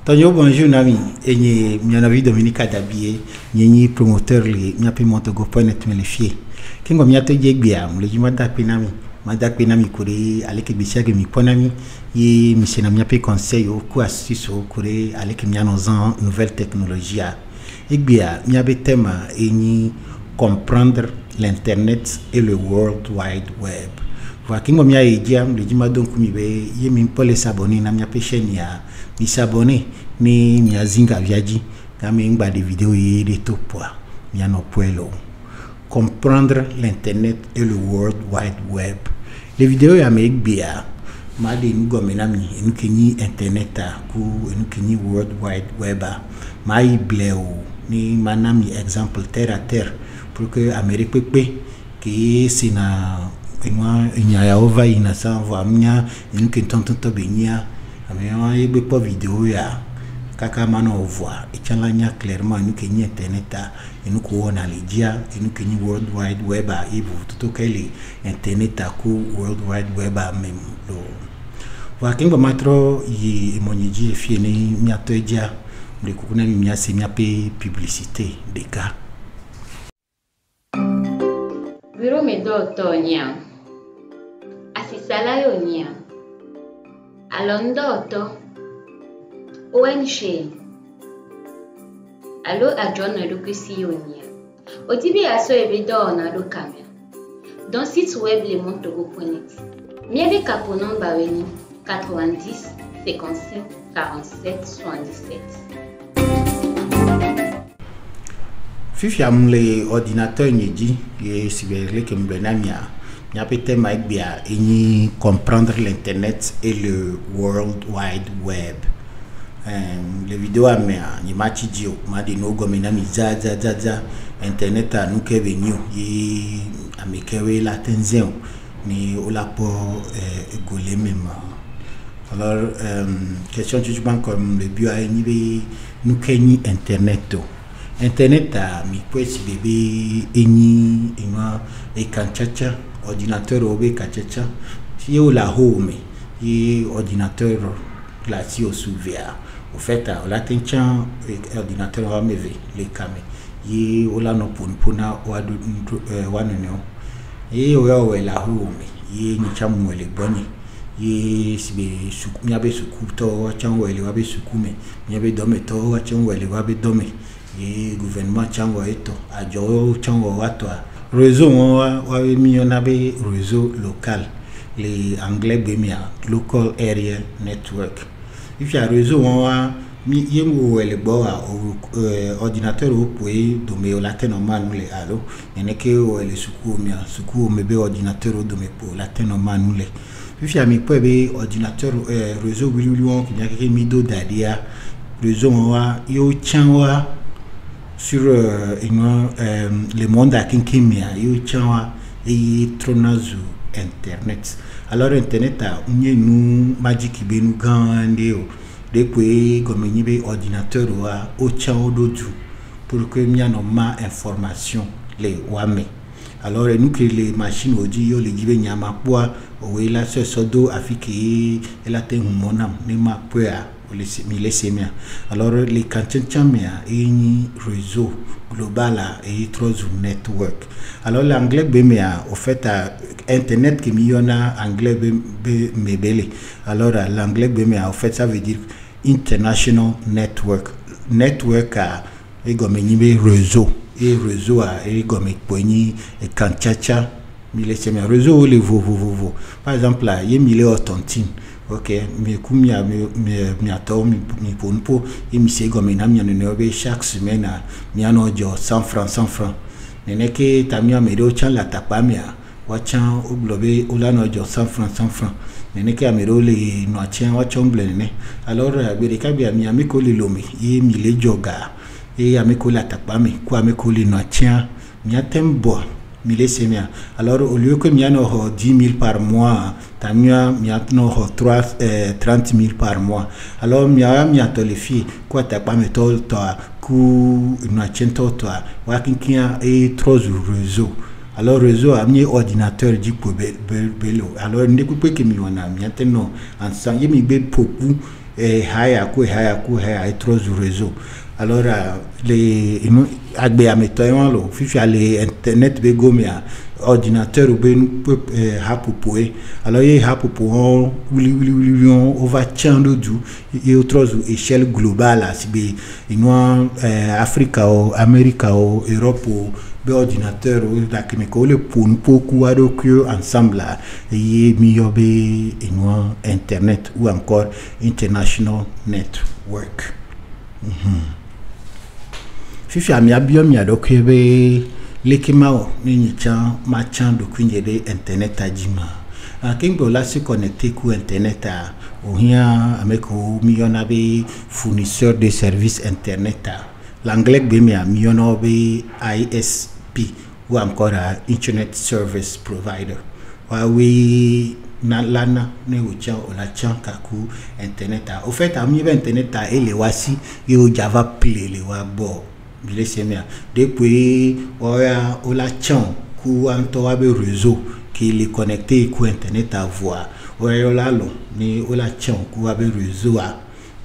Tonyo bonjour nami enye mianavi Dominica Dabie nyenyi promoteur li miape montogo.net melefie kingo miato jegbia mlejima dakpe nami kure aleke bisiage mi ponami ye misena miape conseil ku astuce kure aleke mianozan nouvelle technologie egbia miabe tema enyi comprendre l'internet et le world wide web. Voilà kingo mia ejia mlejima donc mibe ye mi pole s'abonner na miape chaîne ya mi s'abonner ni miazinga viaji kami ngba de vidéo yi de topoa miano puelo comprendre l'internet et le world wide web. Les vidéos ya me gbia ma de ngo menami enu kenyi internet ku enu kenyi world wide web ma ibleo ni manami exemple terre à terre pour que Amérique pepe que c'est na ina ya over ina sa vo amnya enu kentonto benya amenya ebe po vidéo ya kaka mano voix et chalanya clairement nous kenyi internet et nous ko na ledia et nous kenyi world wide web et vous tout kele internet ku world wide web même lo wa kingo matro yi moniji fieni miato edia le kukuna mi miase miape publicité des cas bureau medo tonya asisala yonya alondoto ONG allo adjoint le kusionia odibi aso ebedo na do camera dans site web lemontogo.net miabe kaponon baweni 90 55 47 77 fifi amle ordinateur nyeji et siberle que mbenamia nya pete magbia eni comprendre l'internet et le world wide web. Les vidéos à mea ni machi dio ma de no gomena mi za internet a nous ke venu yi amekewe la tension ni ola po golé même. Alors question tu ban comme le bio a ni nous kenyi internet internet a mi kwesi bébé eni ina e kanchacha ordinateur obe kanchacha si o la home yi ordinateur la si o souvia au fait la tension ordinateur va me les camé yi ola no punpuna wanonyo yi o la home yi ni chamu le boni yi sibe miabe sukuto wachango ele wabe sukume miabe dome to wachango ele wabe dome yi gouvernement chango eto ajo chango watwa réseau wa mionabe réseau local les anglais bemia local area network. If you réseau wa mi yengo ele boa ordinateur o poe do me o latin manu le alo eneke o ele suku mebe ordinateur o do me po latin manu le if you mi poe ordinateur réseau wiliwon ki nyake mi do dadia réseau wa yo chanwa sur le monde à kinkimia yo chanwa e tronazu internet. Alors internet a unye nu magic benu gande o depuis comme nibe ordinateur wa o chanwo doju pour que miano ma information les wame. Alors nous que les machines oji yo le jibe nyama poa o wela se sodo afiki ela ten monam ne ma poa mi laisse mia. Alors les kanchanchamia et réseau global et trois network. Alors l'anglais bemia au fait internet qui miona anglais mebele. Alors l'anglais bemia au fait ça veut dire international network. Network a egomenibe réseau et réseau a egomekponi et kanchacha mi laisse mia réseau les vo. Par exemple là y mille autontine. OK mais kumia mi ato mi ponpo et mi se gomena mi anobe chaque semaine mi anojo 100 francs neneke tamia mero chan la tapamia wachan oglobe olanojo 100 francs neneke amero le no achan wachon blene. Alors bereka bia mi amiko le lomi e mi le joga e amiko la tapame ku amiko le no achan mi atembo mi laisse mia. Alors au lieu que mi ano 10 000 par mois tamia mi atno 30 000 par mois. Alors mi ato le fi quoi tapame tol to ku no achan to wakinkia e trop réseau. Alors réseau a mis ordinateur dit pour bello. Alors ne coupe que mi wana mi atno ensemble mi be poku et haya et trop du réseau. Alors les agbe ametoyon lo fifi ale internet be gomia ordinateur be hapopoe. Alors il hapopo on va chando du et autres échelle globale si be ino Africa ou America ou Europe ou be ordinateur ou dakimeko le pour beaucoup que ensemble et mieux be ino internet ou encore international network. Fifi amia biom ya dokebe lekimao ni chan machan do kunye de internet ajima akimbo la se connecter ku internet a ohia ameko miona be fournisseur de services internet l'anglais be mi miona be ISP ou encore internet service provider we na lana ne ucha ola chanka ku internet au fait ami be internet ele wasi yo java play le wa bo depuis ola chan ku anto abe réseau qui les connecté ku internet à voix ola lo ni ola chan ku abe réseau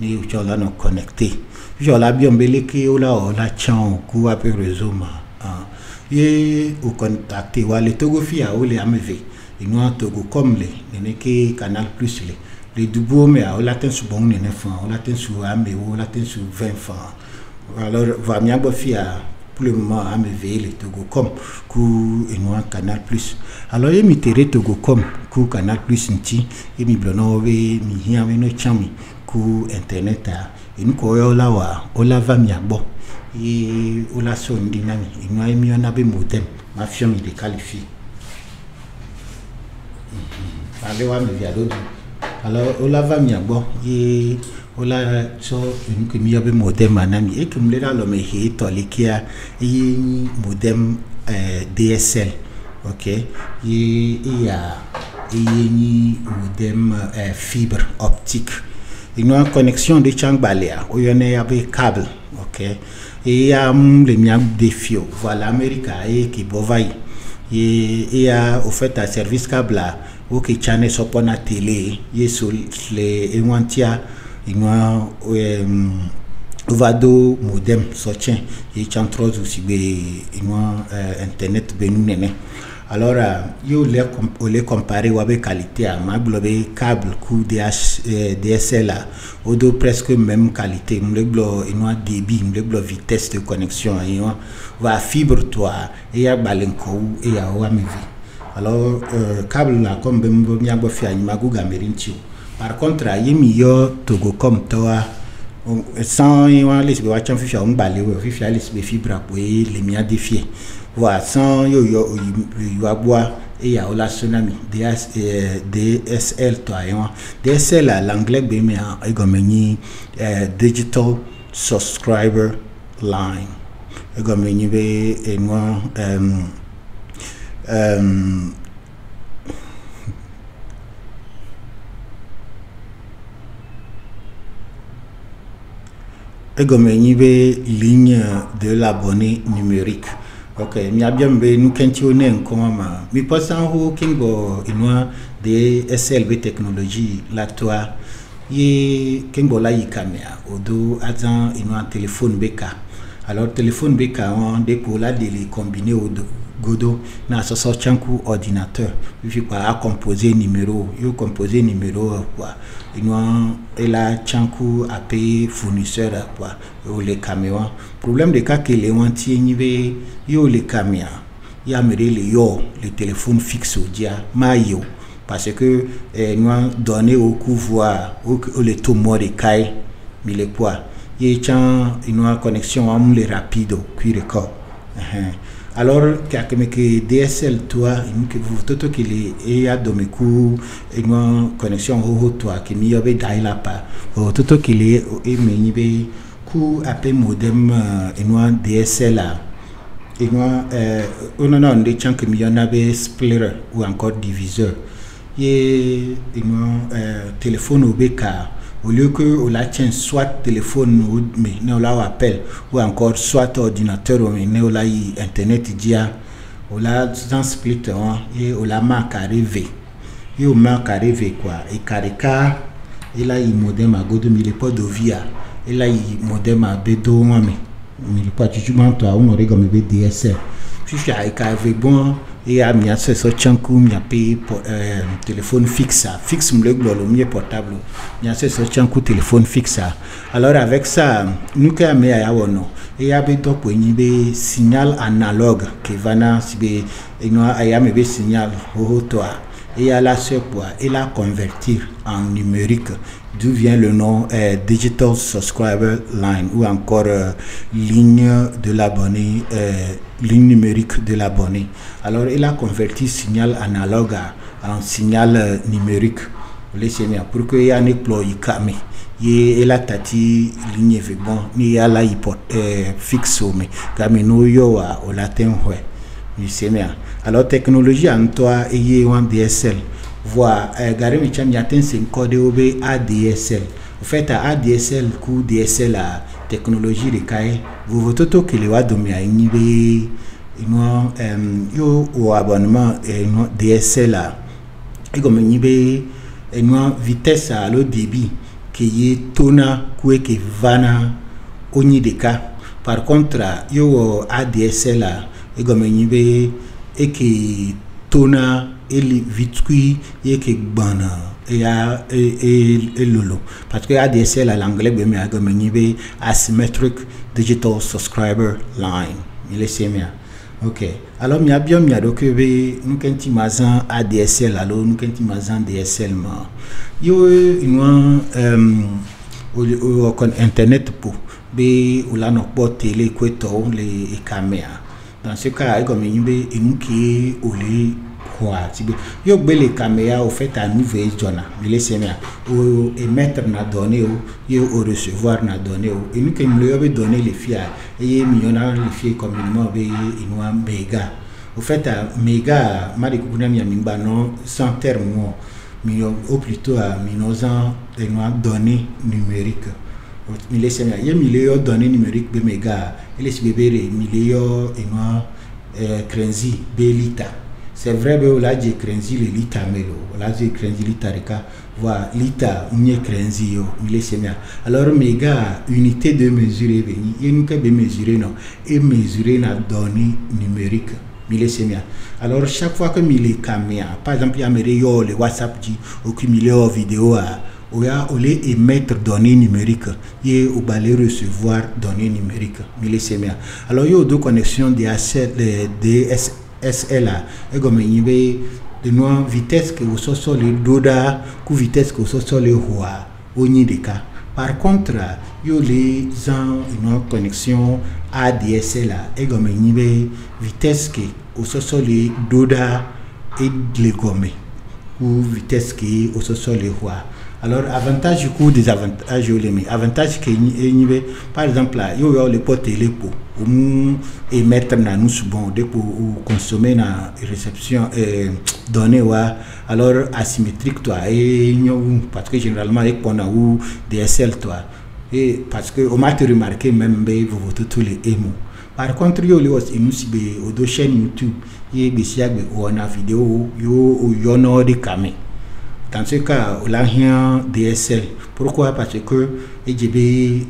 ni ucha la no connecté jo la biombele ki ola chan ku abe réseau ma ye au contacter wale togo fia ole ameve ino togo comme les ke canal plus les dubo mais ola ten su bon ne fa ola ten su ame ola ten su 20 francs. Alors va bien bofia pour le moment à me veiller le Togo comme ku eno canal plus. Alors il mi tere Togo comme ku canal plus nti et mi blono we mi hia we no chami ku internet a enu ko yo la wa ola va mi abo et ola so ndinami eno mi ona be modem ma fio mi de qualifie. Ale wa mi via do. Alors ola va mi abo et ola so une que mi abe modem manami et que me la lo me he to likia e modem DSL, OK, et ya ni modem fibre optique une connexion de changbalea o yone abe câble, OK, et ya le mi défi voilà America et qui bovai et ya au fait un service câble ou qui chane sopona télé et sur les ewantia ino vado modem soutien et chantros aussi be ino internet benunene. Alors yo les comparer avec qualité à ma globe câble coup DSL odo presque même qualité le glo ino débit le glo vitesse de connexion ino va fibre toi et ya balenko et ya wamevi. Alors câble là comme bembo miabo fi anima guga merintio. Par contre, il y a mieux Togo comme toi, sans y avoir les watchants fifi on balé ou fifi les fibres pour les miens défier. Voilà, sans yo bois et ya ola tsunami DSL toi DSL l'anglais bien mais egomeni digital subscriber line egomeni be et moi ligne de l'abonné numérique. OK, mi abiambe nous kentione comment mi passant ho kingo inwa DSLB technologie la toi yi kingo la yikamea odo azan inwa téléphone beka. Alors téléphone beka on déco la de les combiner au godo na so chanku ordinateur il faut pas composer numéro quoi inwa ela chanku a payer fournisseur quoi ou les caméras problème de cas que les wanti nive yo les caméras ya mere le téléphone fixe au dia mayo parce que nous donner au couvoir ou le tout mort de kai mais les poids y chan une connexion am le rapido qui record alors que DSL toi que vous tout que les a domiku une connexion au toi qui mi yobe daila pas tout que les et menibe ku appel modem une DSL et moi on a des gens que mi yonabe splitter ou encore diviseur et une téléphone au beka au lieu que on la tient soit téléphone ou mais on la appelle ou encore soit ordinateur ou mais on la internet dia on la dans splitter et on la marque arrivé et on marque arrivé quoi et carika et là il modem à godo mi le pas d'ovia et là il modem à bedo mami mi le pas tu toi on aurait comme DSL puis je ai avec bon et à mi a ce chanku mi a payé pour téléphone fixe me le mieux portable mi a ce chanku téléphone fixe alors avec ça nous quand mais à wono et ya be donc be signal analogue qui va na si be no aya me be signal ho toi et à la sepoa et la convertir en numérique, d'où vient le nom Digital Subscriber Line ou encore ligne de l'abonné, ligne numérique de l'abonné. Alors il a converti signal analogue en signal numérique. Pour que y a un déploiement camé, y a tati ligne bon, ni a la fixe mais comme nous yo au latin ouais. Alors technologie en toi et un DSL voit garé mi cham yaten c'est code OB ADSL au fait à ADSL coup DSL à technologie de kai vous voto to que le wa domi a nibe ino yo au abonnement no DSL à et comme nibe ino vitesse à le débit qui est tona kwe ke vana oni de cas par contre yo ADSL à et comme nibe et qui tona et vitui et qui bana et lolo parce que ADSL à l'anglais mais à comme nibe asymmetric digital subscriber line il est semia ok alors mi a bien mi a donc be nous kenti mazan ADSL alors nous kenti mazan DSL ma yo une au internet pour be ou la no télé kweto les caméras dans ce cas comme une qui ou les quoi yo les caméras au fait à nouvelle journal mais les semaines ou émettre na donné ou yo au recevoir na donné ou et nous qui me le donner les filles et millionnaire les filles communément be une méga au fait à méga mari kuna mi amimba non sans terme million ou plutôt à minozan des données numériques il est il y a millions de données numériques de méga il est bébé millions et moi crenzi belita c'est vrai que là j'ai crenzi le lita melo là j'ai crenzi lita reka voilà lita mieux crenzi yo il est alors méga unité de mesurer veni il nous que mesurer non et mesurer la donnée numérique il est alors chaque fois que il caméra par exemple il y a les WhatsApp dit aucune million vidéo à ou les émettre données numériques et ou les recevoir données numériques alors il y a deux connexions DSL et comme il y a de vitesse que vous sortez les doda ou vitesse que vous sortez les rois au ni des cas par contre il y a les une connexion ADSL et comme il y a vitesse que vous sortez les doda et les gomme ou vitesse que vous sortez les rois. Alors avantage du coup des avantages les avantage que par exemple là yo le pot télé pour émettre na nous bon de pour consommer na réception données wa alors asymétrique toi et parce que généralement avec pona ou DSL toi et parce que au m'a remarqué même vous voter tous les émo par contre yo le aussi nous si au deux chaînes YouTube et be siag on a vidéo yo no de camé. Dans ce cas, on a un DSL. Pourquoi? Parce que EGB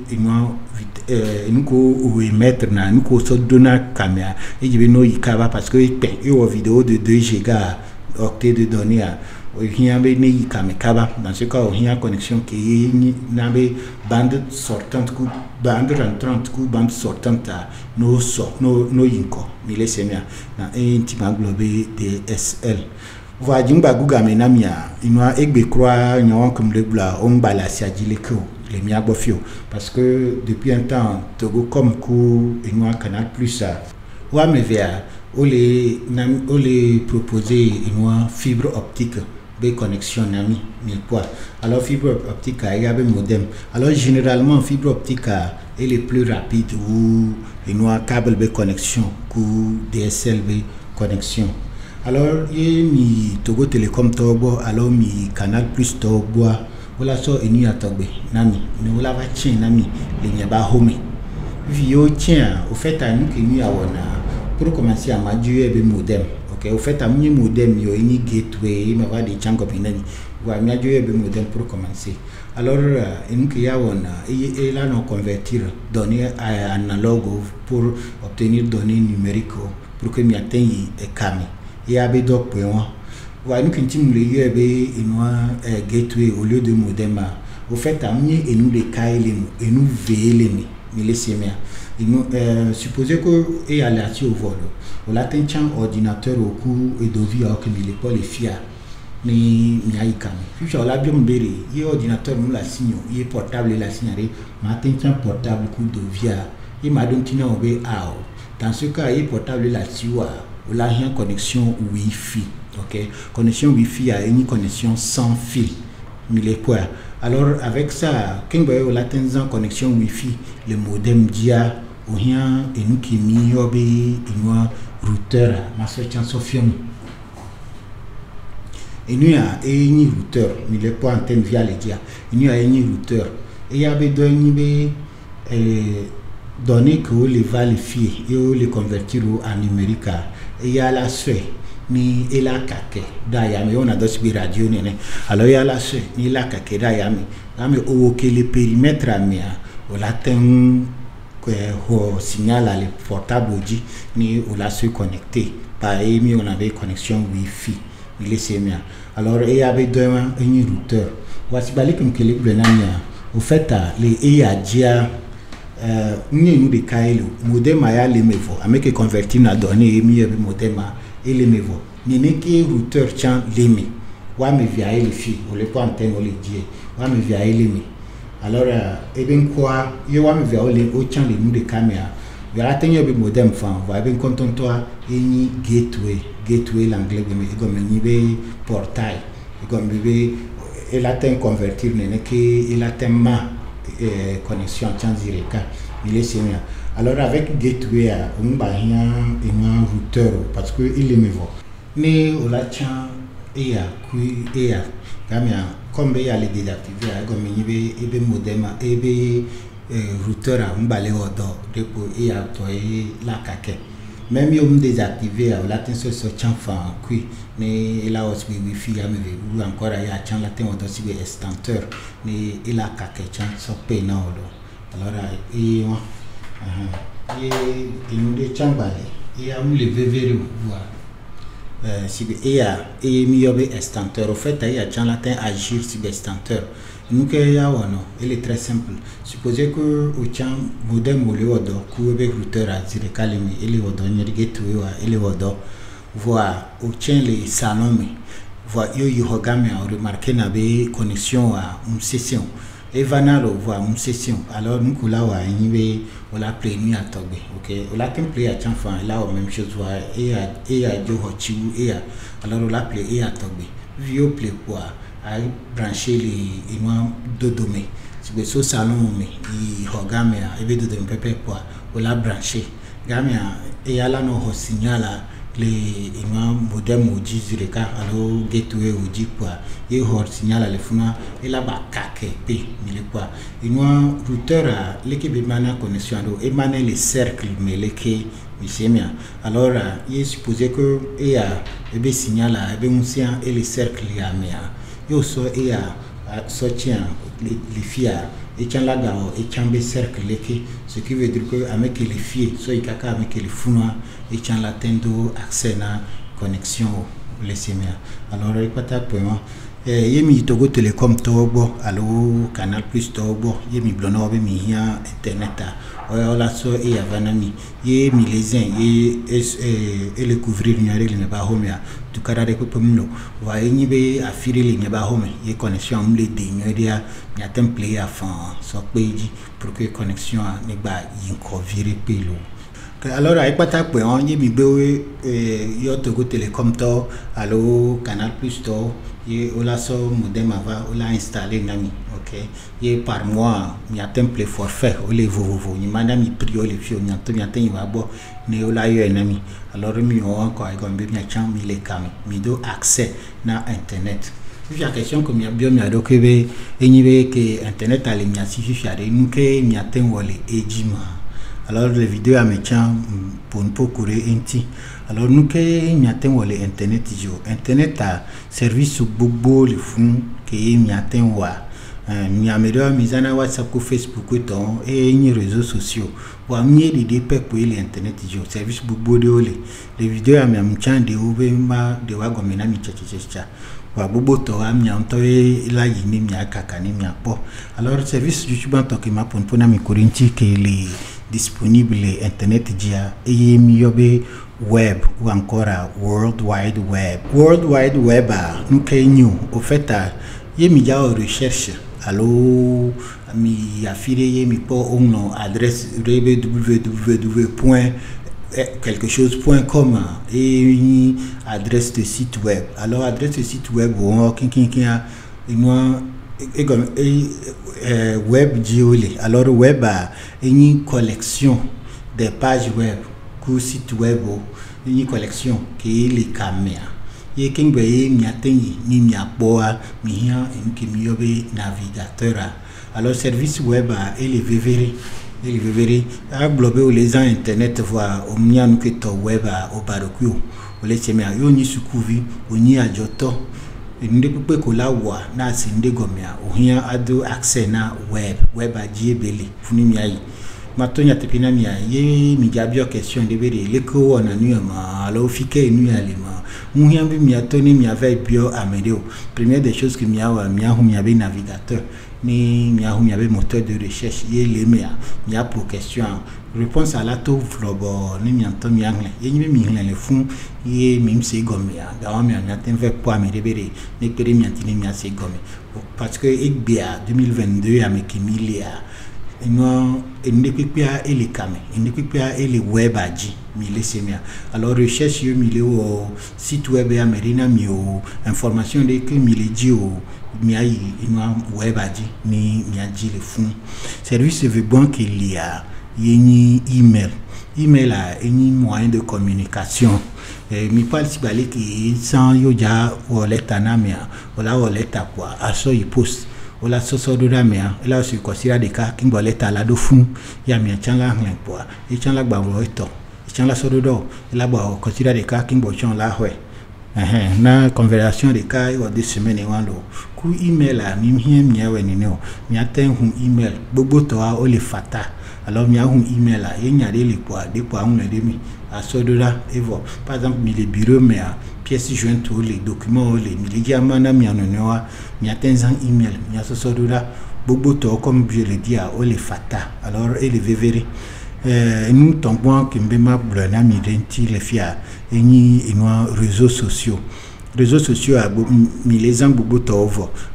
nous émettre na nous donner caméra EGB no ikaba parce que il une vidéo de 2 giga octets de données à il caméra. Dans ce cas, on a une connexion qui est une bande sortante, bande rentrante, bande sortante à nos inco. Mais les semaines dans un type englobé DSL. Voilà, jimba guga menamia inwa egbe croix nyon comme le bla on bala siaji le ko les mia bofio parce que depuis un temps Togo comme coup inwa Canal Plus ça wa me via o les proposer inwa fibre optique be connexion nami 1000 points alors fibre optique il y a be modem alors généralement fibre optique est le plus rapide ou inwa câble be connexion ku DSL be connexion. Alors il mi Togo Telecom Togo alors mi Canal Plus Togo voilà so eni atogbe nami ne wala va tien nami le nyaba home vio tien au fait à nous que nous awona pour commencer à madurer be modem OK au fait à mon modem yo eni gateway me va de chango pinani wa mia jo be modem pour commencer. Alors nous qui avons et là nous convertir données analogues pour obtenir données numériques pour que mi atteigne kami et abe donc point wa nous qui timule yebe inwa gateway au lieu de modem au fait amener et nous les cailler et nous veiller mais laissez moi et nous supposer que et aller au vol on atteint un ordinateur au coup et devient que il est pas les fier ni aïkami puis on l'a bien béré il ordinateur nous la signe il portable la signalé matin un portable coup devient il m'a donné un obé dans ce cas il portable la siwa on a une connexion wifi OK connexion wifi a une connexion sans fil mais quoi alors avec ça quand on a une connexion wifi le modem dia ou rien et nous qui mis obé une routeur ma search sofium et nous a un routeur mais les pas antenne via les dia et nous a un routeur et il y avait donné données que les valider et les convertir en numérique et il y a la suite ni et la kake d'ayami on a d'autres radio nene alors il y a la suite ni la kake d'ayami mais au que le périmètre amia au latin que au signal à le portable ni au la se connecté par émi on avait connexion wifi il est bien alors il y avait deux un routeur voici balik que le blenania au fait les ia dia nous de kailo modem ya le mevo avec convertir na données émi modem et le mevo ni neki routeur chan lemi wa me via le fi ou le pas antenne ou le die wa me via lemi alors et bien quoi yo wa me via le au chan le nous de caméra ya atteindre le modem fan va bien content toi ni gateway l'anglais mais comme ni be portail comme be il atteint convertir ne que il atteint ma connexion chan direct il est senior alors avec gateway on va un routeur parce que il est mevo mais on la chan et comme il y a les désactiver comme il be modem et be routeur on va les odo pour et à toi la kake même si on désactiver on la ten sur chan fan qui mais là aussi wifi ou encore il y a chan la ten odo si extenseur mais il a kake chan so pe na odo alors et nous de chambale et am le vevere voir si et mi yobe extenseur au fait il y a chan la ten agir si extenseur nous que ya wono il est très simple supposez que au chan modem ou le odo ku be routeur a dire kalemi il est odo ni gateway wa il est odo voir au chan les salon mais voir yo hogame a remarquer na be connexion à une session et vanalo voir une session alors nous ko la wa ni on l'a play ni atogbe OK on l'a play à chan fan là même chose voir et a jo hochi et alors on l'a play et atogbe vio play quoi à brancher les noix de domaine si ce salon mais il hogame et be de pepe quoi on l'a branché gamia et là no signal les noix modem oji zureka alors gateway oji quoi et hor signal le funa et là ba kake p ni le quoi et noix routeur l'équipe mana connexion et maner les cercles mais les qui misemia alors il est supposé que et be signal et be musia et les cercles ya mea yo so et so tient les fiers et tient là dans et tient be cercle qui ce qui veut dire que avec les fiers so ikaka avec les funwa et tient la tendo accès na connexion les semia alors il pas point yemi Togo Telecom tobo allo Canal Plus tobo yemi blono be mi ya internet la so et avanami yemi les et le couvrir nyare le ba homia tu karare ko pomno wa yimi be afiri le ba home ye connexion le de nyodia nya template afan so peji pour que connexion ne ba yin ko vire pelo alors avec pas ta point yemi be yo Togo Telecom to allo Canal Plus to ye ola so modem ava ola installer nami OK ye par mois mi a template forfait o le vovo ni madame mi prio le fio ni anto va bo ne ola yo nami alors mi o encore ay gombe mi a cham mi le kam mi do accès na internet la question que mi a bien mi a do que be enibe que internet ale mi a sifi fiare nuke mi a ten wole ejima alors les vidéos à métier pour ne pas courir inti alors nous que n'y atteint le internet internet a service beaucoup le fond que n'y atteint wa n'y a meilleur mise en WhatsApp ou Facebook et les réseaux sociaux pour amener des dépêches pour l'internet service beaucoup de les vidéos à métier de ouvema de wa gomena mi tcha wa bobo to am nyanto la yini mi akaka ni mi apo alors service YouTube en tant que ma pour na mi korinti que les disponible internet dia et miyobe web ou encore world wide web nous kenyu au fait y mi ja recherche allo mi affiré mi po on adresse www. quelque chose.com et une adresse de site web. Alors adresse de site web web diolé. Alors web a une collection des pages web ou site web une collection qui est les caméras. Et quand vous voyez ni boa mi navigateur. Alors service web a élevé a globé les gens internet voit au mien que to web au baroque au les chemia yo ni sukuvi o ni ajoto ndi pepe ko la wa na sinde gomia o hia ado access na web a diebeli funi mi ayi matonya tepina mi ayi mi jabio question de bere le ko wona nu ma alo fike nu alima mu hia bi mi atoni mi avait bio amédio première des choses que mi a be navigateur ni mi avait moteur de recherche et les mi a pour question réponse à la to flobo ni mi anto mi angle et mi le fond et même c'est gomia da mi aten fait pour améliorer ni pere mi antini mi assez gomme parce que ekbia 2022 a mekimilia non indépipia et les camé indépipia et les web aji mi lesemia alors recherche yo mi le au site web ya merina mi o information de que mi le di o mi ayi ino web aji ni mi aji le fond service de banque il y a yeni email a any moyen de communication mi parle si balé qui sans yo ja wallet anamia wala wallet quoi aso y post wala soso do damia la se considère des cas qui wallet la do fun ya mi changa nglen quoi e changa gba wo to e changa so do la ba considère des cas qui bo chon la hwe na conversation de cas ou 2 semaines et wando ku email a mi mi awe ni no mi aten hu email gbogbo to a o le fata alors mi a hu email a yenya de le poa de poa on de mi a sodola evo par exemple mi le bureau mais a pièce jointe ou les documents ou les mi le diamana mi anonoa mi aten zan email mi a sodola gbogbo to comme je le dis a o le fata alors et le vevere nous tombons que mbema blana mi renti le fia eni eno réseaux sociaux a mi les gens beaucoup to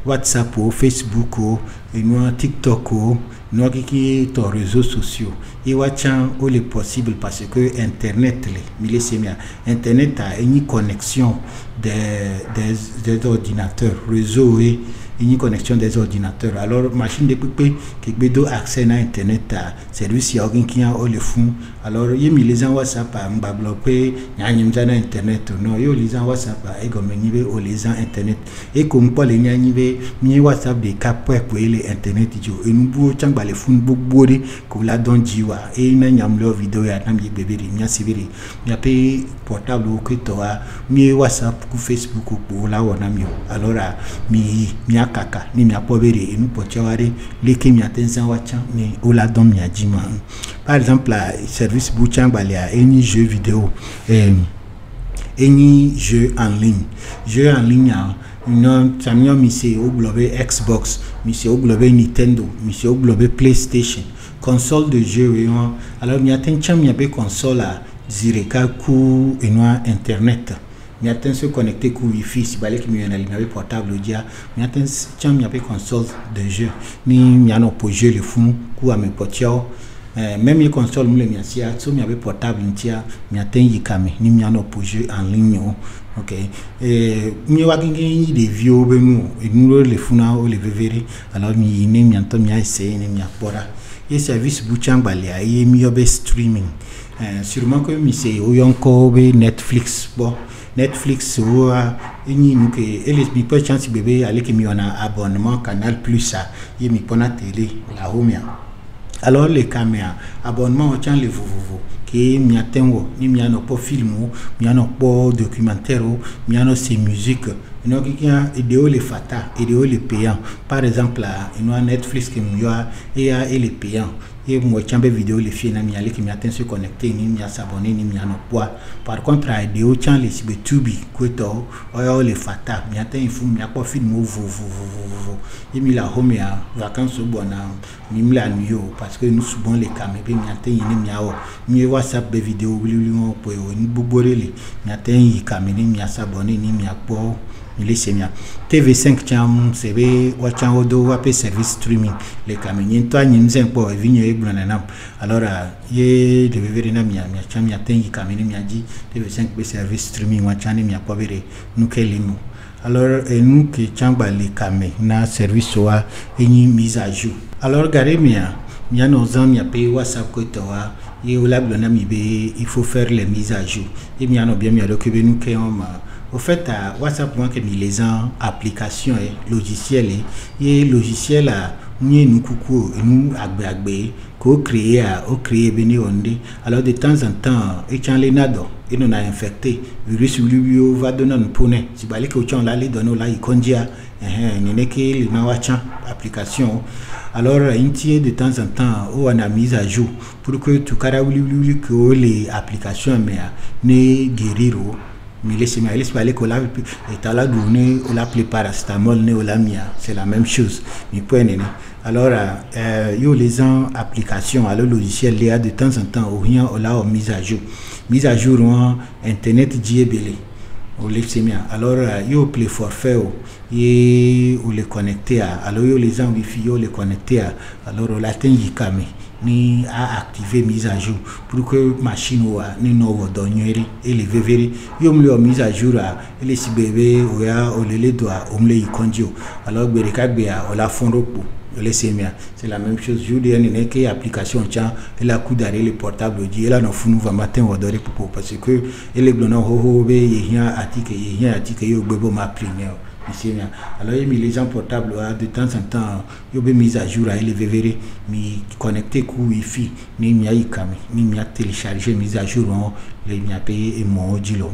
WhatsApp ou Facebook ou eno TikTok ou no qui to réseaux sociaux et watchan ou les possible parce que internet mi les semia internet a une connexion des ordinateurs réseau et une connexion des ordinateurs alors machine de pépé qui bedo accès à internet à service ya ogin qui a au le fond alors yemi les gens WhatsApp a mbabloper nyanyim na internet non yo les gens WhatsApp a egomenibe au les gens internet et comme pas les nyanyibe mi WhatsApp de capwe pour les internet jo et nous bo changba le fond bobori ko la don jiwa et na nyamlo vidéo ya nam ye bébé mi asibiri mi apé portable ko to a mi WhatsApp ku Facebook ko la wona mi alors mi kaka ni mi apobere et nous pochawari leke mi atenza wacha ni ola don mi ajima par exemple la service buchang balia any jeu vidéo any jeu en ligne non samio mi se au globe Xbox mi se au globe Nintendo mi se au globe PlayStation console de jeu alors mi atencha mi abe console a zireka ku eno internet mi attend se connecter ku wifi si balé qui mi en alimenté portable dia mi attend cham mi appelle console de jeu ni mi an pour jeu le fou ku a me potiao même les console mi le mi asia so mi appelle portable ntia mi attend yikame ni mi an pour jeu en ligne OK mi wa kingi des vieux be mu et nous le fou na o le veveri alors mi ni mi anto mi a essayer ni mi apora et service buchang balia et mi obe streaming sûrement que mi se o yonko be Netflix bon Netflix ou ni que elle mi peut chance bébé aller que mi on a abonnement Canal Plus ça et mi pona télé la homia alors les caméras abonnement au tient les vovovo qui m'y atteint ni m'y a pas film m'y a pas documentaire m'y a ces musiques donc il y a idéo les fata idéo les payants par exemple il y a Netflix qui m'y a et les payants et moi chambe vidéo les filles na m'y aller qui m'y atteint se connecter ni m'y a s'abonner ni m'y a pas par contre idéo tient les tubi quoi les fata m'y atteint il faut m'y a pas film et m'y la home ya vacances au bona m'y la nuit parce que nous souvent les caméras m'y atteint ni m'y a m'y WhatsApp des vidéos nous pour ni boborele m'y atteint y caméra m'y a s'abonner ni m'y a pas TV5 cham sebe wachan odo wape service streaming les caméras toi ni nzen po vinyo e blonanam alors ye de vivre na mia cham ya tengi caméra mia di TV5 be service streaming wachan ni mia pobere nous kelinu alors nous qui chamba les caméras na service wa eni mise à jour alors gare mia nos amis a payé WhatsApp ko towa ye ola blonam ibe il faut faire les mises à jour et mia no bien mia recube nous que au fait, WhatsApp, moi, que les gens, applications et logiciels, et logiciels, nous coucou, nous agbe, qu'on crée, alors de temps en temps, et quand les nado, et nous a infecté, virus lui va donner un poney, si balé que tu en l'allé donner là, il condia, n'est que les nawachan application. Alors, de temps en temps, on a mis à jour pour que tu caraboulis que les applications, mais ne guérir. Mais laissez parler que la état donné ou la paracétamol né ou la mia c'est la même chose mais point alors yo les gens applications alors logiciel les a de temps en temps ou rien ou la mise à jour internet diébélé ou laissez alors yo play forfait ou les connecter alors yo les gens wifi yo les connecter alors la tengi kame ni à activer mise à jour pour que machine ou ni no donner et les veveri yo me mise à jour et les bébé ou ya o les doigts o me ikondio alors bereka bia o la fond repos c'est la même chose je dis une que application tient et la coup d'arrêt les portables dit là non fou nous va matin ou doré pour parce que et les blonds ho be rien attique yo bebo ma primaire alors les gens portables de temps en temps yo be mise à jour à les veveri mi connecté ku wifi ni mi aikami ni mi télécharger mise à jour les mi a payé et mon dilo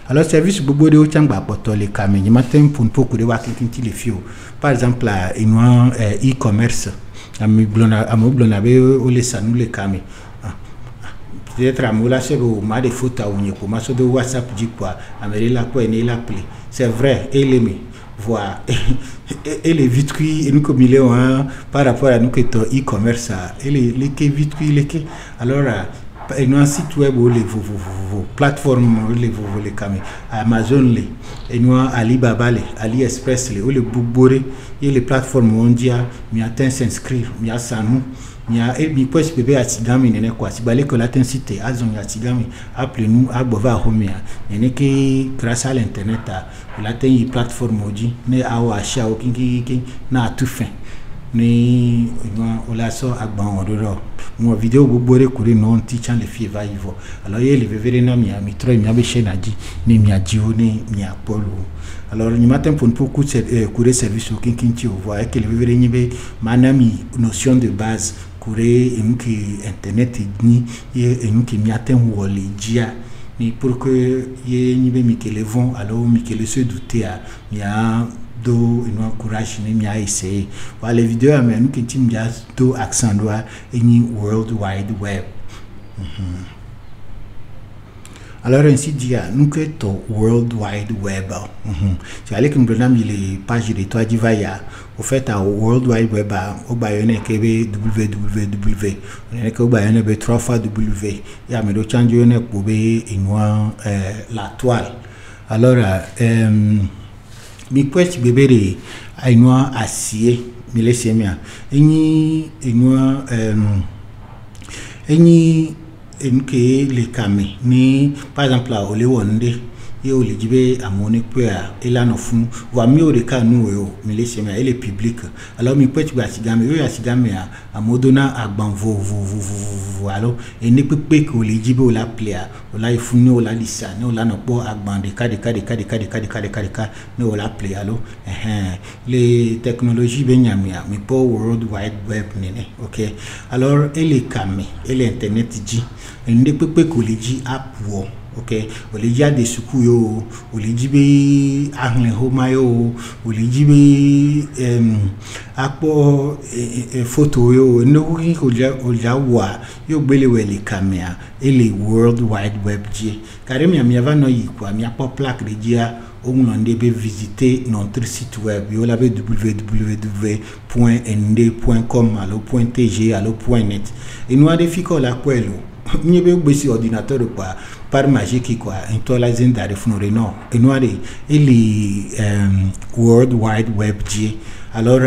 alors service bobo de ochangba poto les caméras ni matin pour beaucoup de wa kinti les fio par exemple une e-commerce ami blona be o les sanu les caméras peut-être amola c'est au ma de photos ou ni comment ça de WhatsApp dit quoi ameri la quoi ni la pli c'est vrai et les voir et les vitrines et nous comme il est par rapport à nous que ton e-commerce et les que vitrines les que alors et nous un site web ou les vos plateformes les caméras Amazon les et nous Alibaba les AliExpress les ou les Boubore et les plateformes mondiales mi atteint s'inscrire mi a sanu mi a et mi peut se bébé atigami n'est quoi si balé que l'intensité azon atigami appelez nous à bova homia n'est que grâce à l'internet l'atteint une plateforme maudit ne a ou achat ou qui na tout fin ni on la sort à ban odoro moi vidéo bobore courir non teachant les filles va y voir alors il veut venir na mi trop mi abe chez nadi ni mi adio ni mi apolo alors ni matin pour beaucoup courir service au kinkinti on voit que le veut venir be manami notion de base courir et nous qui internet ni et nous qui mi atteint wole dia ni pour que y ni be mi que le vont alors mi que le se douter mi a do il encourage ni mi a essayer voilà les vidéos mais nous qui tim just do accent doit ni world wide web alors ainsi dit nous que to world wide web c'est allé que nous donnons les pages de toi dit vaya au fait à world wide web au bayonne que www on est que au bayonne be 3 fois w ya me do change ne pour be inwa la toile alors mi kwesti bebere ainwa acier mi laisser mia eni inwa eni enke les camé ni par exemple là au le wonde et au ligibe à mon époux et là non fou va mieux de cas nous mais laissez moi et le public alors mi peut tu vas sigame eux à sigame à modona à ban vo alors et ne peut pas que ligibe au la plaire au la fou nous la lisa nous la non pas à ban de cas nous la plaire alors les technologies benyamia mais pas world wide web nene OK alors et les camé et l'internet dit ne peut pas que ligi app wo OK olija de suku yo olijibe ahle homa yo olijibe akpo photo yo no ko oja wa yo gbele wele camera et les world wide web ji karemi mi ava no yi kwa mi akpo plaque de dia on ndebe visiter notre site web yo la www.nd.com allo .tg allo .net et nous a défi ko la kwelo mi be gbesi ordinateur quoi par magie quoi intolerance d'are funore non et nous et les world wide web ji alors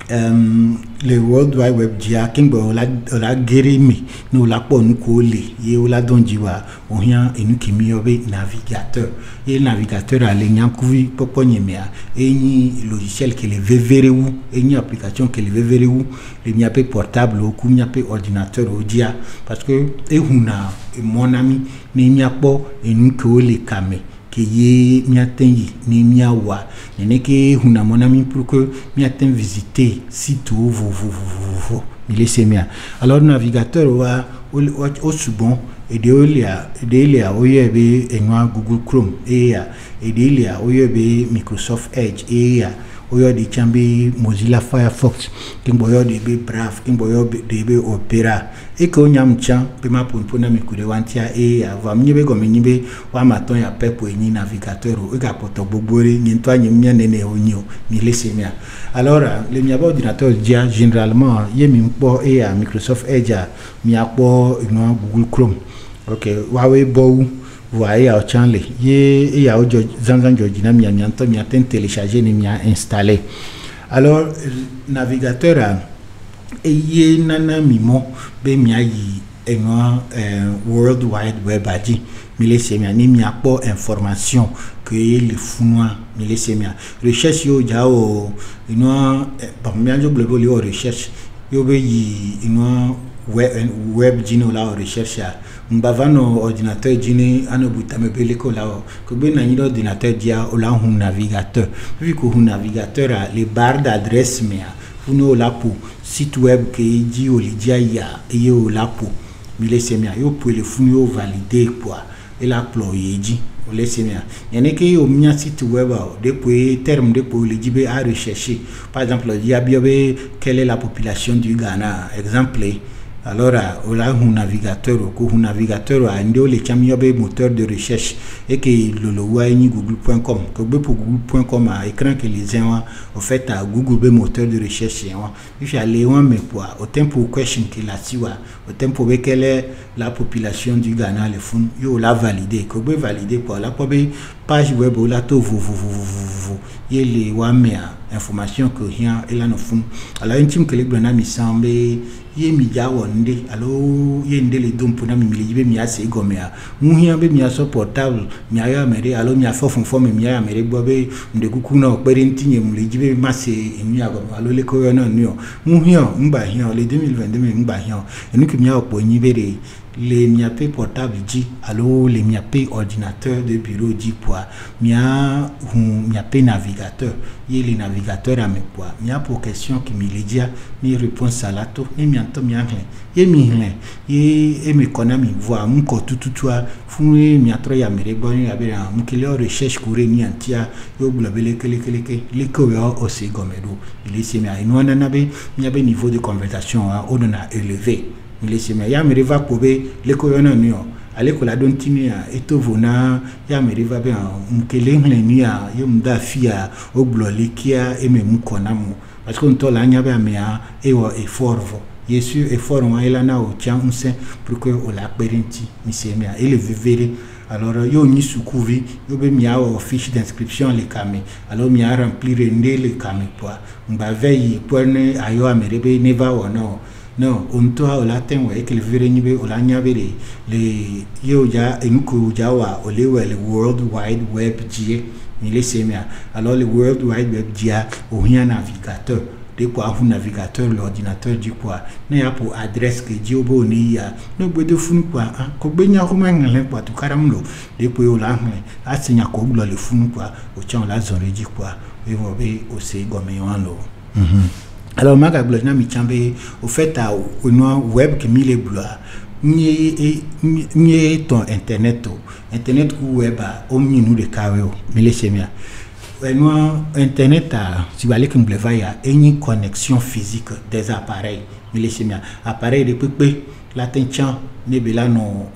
le world wide web ji a kimbo la geremi no la pon ko le ye o la donjiwa o hian enu kimi obe navigateur et navigateur a le nyankuvi popo nyemia eni logiciel que le vevereu eni application que le vevereu le miape portable ou miape ordinateur o dia parce que e huna mon ami ni miapo enu ko le kame que ye miatenyi ni miawa neneke huna mon ami pour que miaten visiter site vous laissez mia alors navigateur wa au subon et de là oyebe enwa Google Chrome et de là oyebe Microsoft Edge et oyo de chambi Mozilla Firefox kimboyo de be Brave kimboyo de be Opera et que onyam chan pe ma pona mi kude wantia et va mnyebe go mnyebe wa maton ya pepo ni navigateur o ga poto bogbore ni to anyem nya nene onyo mi laissez mia alors le miabo ordinateur dia généralement yemi mpo et Microsoft Edge mi akpo no Google Chrome OK Huawei bo voyez au chanle ye ya ojo zanzan jojina mi amianto mi aten télécharger ni mi a installer alors navigateur et ye nana mimo be mi ayi eno world wide web adi mi laisse mi ani mi apo information que le funwa mi laisse mi recherche yo jao eno par mi anjo global yo recherche yo be yi eno web jino la recherche mbavano ordinateur jini anobuta mebele ko la ko be na ni ordinateur dia o la hun navigateur vu que hun navigateur a les barres d'adresse mais funo la pour site web que dit o lidia ya et o la pour mi laisse mia yo pour le funo valider quoi et la ployer dit o laisse mia yene ke o mia site web depuis terme de pour le dibe à rechercher par exemple il y a bien quelle est la population du Ghana exemple alors là un navigateur a ndo le chamiobe moteur de recherche et que le wani google.com que pour google.com a écran que les gens en fait à google be moteur de recherche il faut aller mais pour au tempo question que la tiwa au tempo quelle est la population du Ghana le fond yo la valider que be valider pour la page web là to vous y les wamea information que rien et là no fond alors intime que les bana mi semble ye mi ja wonde allo ye ndele dom pona mi libe mi ase gomea muhia be mi aso portable mi aya mere allo mi afofun fo mi aya mere gbobe ndekuku na opere ntinye mu libe mase enu ago allo le ko yo na nu muhia ngba hian le 2022 ngba hian enu ki mi opo yin bere les miapé portable dit allo les miapé ordinateur de bureau dit poids miapé navigateur et les navigateurs à mes poids mia pour question qui me le dit mi réponse à la to et mi anto mi anglais et mi rien et me connaît mi voix mon ko tout toi foué mi atro ya me rebon ya be mon que les recherche courir ni antia yo globele les ko yo aussi gomedo il est mi a no na be mi a be niveau de conversation on a élevé il est semé ya me va pobe le ko yo na ni o ale ko la don timi a etovona ya me va be mkele ngleni a yo mda fia o gloli kia e me mukona mu parce que on to la nya be amea e wo e forvo yesu e forvo ila na o chance pour que o la parenti mi semé a ele vivere alors yo ni sukuvi yo be mi a o fiche d'inscription le kame alors mi a remplir ndé le kame poa mba veille pour ne ayo amerebe ne va o no non on to o la ten we ke le vere ni be o la nya bere le yo ja enku ja wa o le world wide web ji ni le semia alors le world wide web ji o hia navigateur de quoi un navigateur l'ordinateur du quoi ne ya pour adresse que ji obo ni ya no gbe de funu quoi ko gbe nya ko ma ngale quoi to karamlo de ko yo la ngale a senya ko glo le funu quoi o chan la zone ji quoi we vo be o se gomme yo lo alors ma ka glo na mi chambe au fait à no web que mi le bloa ni ton internet ku web o mi nu de kawe o mi le semia internet si vous allez que vous voyez une connexion physique des appareils mais les appareils de peu la tension ne bela non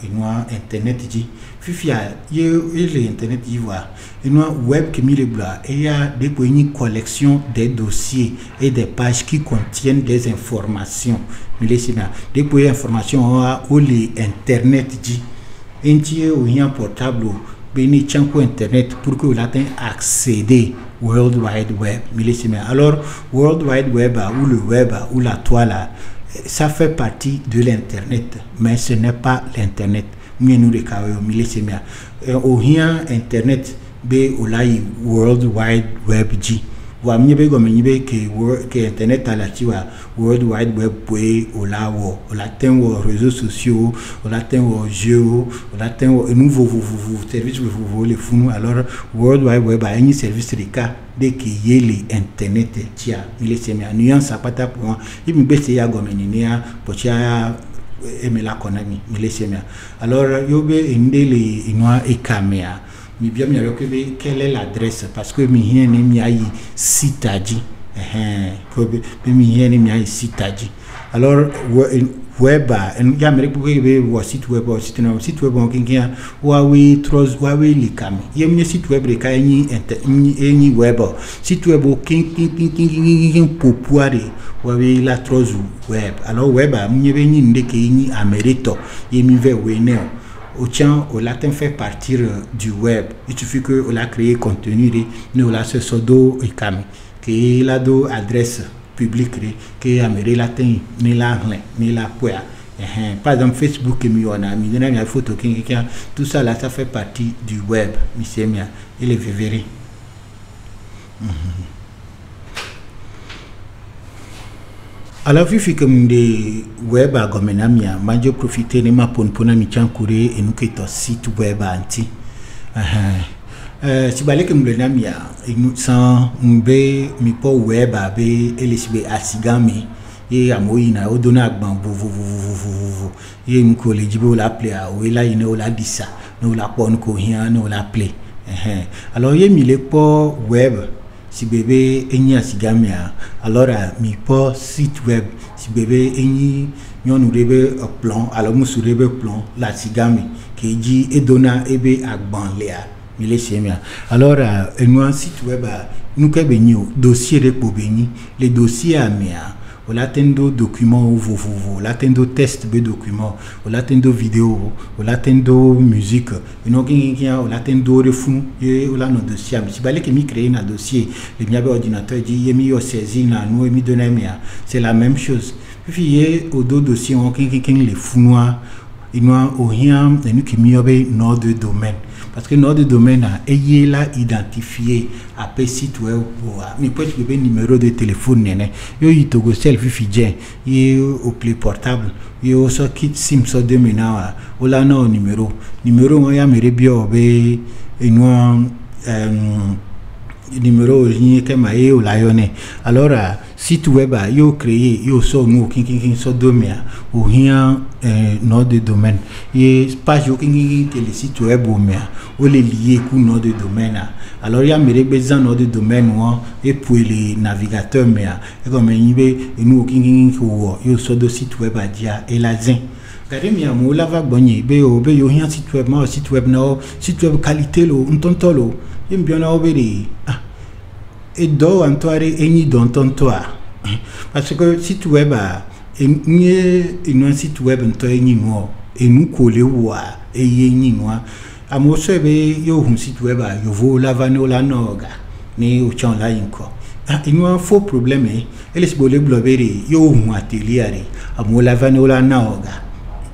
internet dit fifia le internet y voit une web qui met le blanc et il y a des une collection des dossiers et des pages qui contiennent des informations mais les des informations où les internet dit entier ou un portable béni chanko internet pour que vous l'atteint accéder World Wide Web alors World Wide Web ou le web ou la toile ça fait partie de l'internet mais ce n'est pas l'internet mieux nous les cas au rien internet be au la World Wide Web G wa mnyebe go mnyebe que internet à la tiwa World Wide Web poe au la wo au la ten aux réseaux sociaux au la ten aux jeux au la ten au nouveau service vous les fous alors World Wide Web a un service de cas dès qu'il y a les internet tia il est semi nuance à pata pour il me baisse ya go menina pour tia aimer la konami il est semi alors yobe indele inwa e kamea mi bien mi recouper quelle est l'adresse parce que mi hien ni mi ayi sitaji ko mi hien ni mi ayi sitaji alors web ya me recouper be site web on kingia wawe tros wawe likami ye mi site web re ka ni web site web kin popuare wawe la tros web alors web mi be ni ndeke ni amerito ye mi ve weneo au tien au latin fait partir du web il suffit que on a créé contenu nous la ce sodo et cam que la do adresse publique que améré latin ni la poa par exemple Facebook mi on a mis une photo qui tout ça là ça fait partie du web monsieur mia il est vévéré alors vu comme des web à gomenamia majo profiter ne ma pona mi chankure et nous que to site web anti si balé que mlenamia nous sans mbe mi po web abe elisibe asigami et amoina odona agban et nous ko le jibo la play a o la ine o la disa no la pon ko hian no la play alors ye mi le po web si bébé eni asigamia alors mi po site web si bébé eni nyonu rebe plan alors musu rebe plan la sigami ke ji edona ebe agban lea mi le semia alors un site web nous ke beni dossier de bobeni les dossiers amia o latendo document ou latendo test be document o latendo vidéo o latendo musique ino kingi o latendo refun et o la no dossier si balé que mi créer un dossier le mi ordinateur dit yemi yo saisir na nous mi donner mia c'est la même chose puis au do dossier on kingi les funwa ino o rien et nous qui mi obe nom de domaine parce que nom de domaine est là identifié à pe site web mi peut être numéro de téléphone nene yo yitogo selfie fidien yo au plus portable yo so kit sim so de mena o la no numéro ya mere bio be ino numéro ni que maé o la yone alors site web yo créé yo so no kin so domia o rien nom de domaine et page yo kin le site web o mia o le lié ku nom de domaine alors ya mere besoin nom de domaine et pour les navigateurs mia et comme yibe nous kin ko yo so do site web a dia et la zin kare mi amu la va bonye be yo rien site web ma site web no site web qualité lo ntontolo yim bien obéri et do antoire eni don tontoa parce que site web une site web nto eni no enu kole wa eni no amosebe yo hun site web yo vo la vano la noga ni o chan la inko il y a un faux problème et les bolé blobéré yo un atelier amola vanola naoga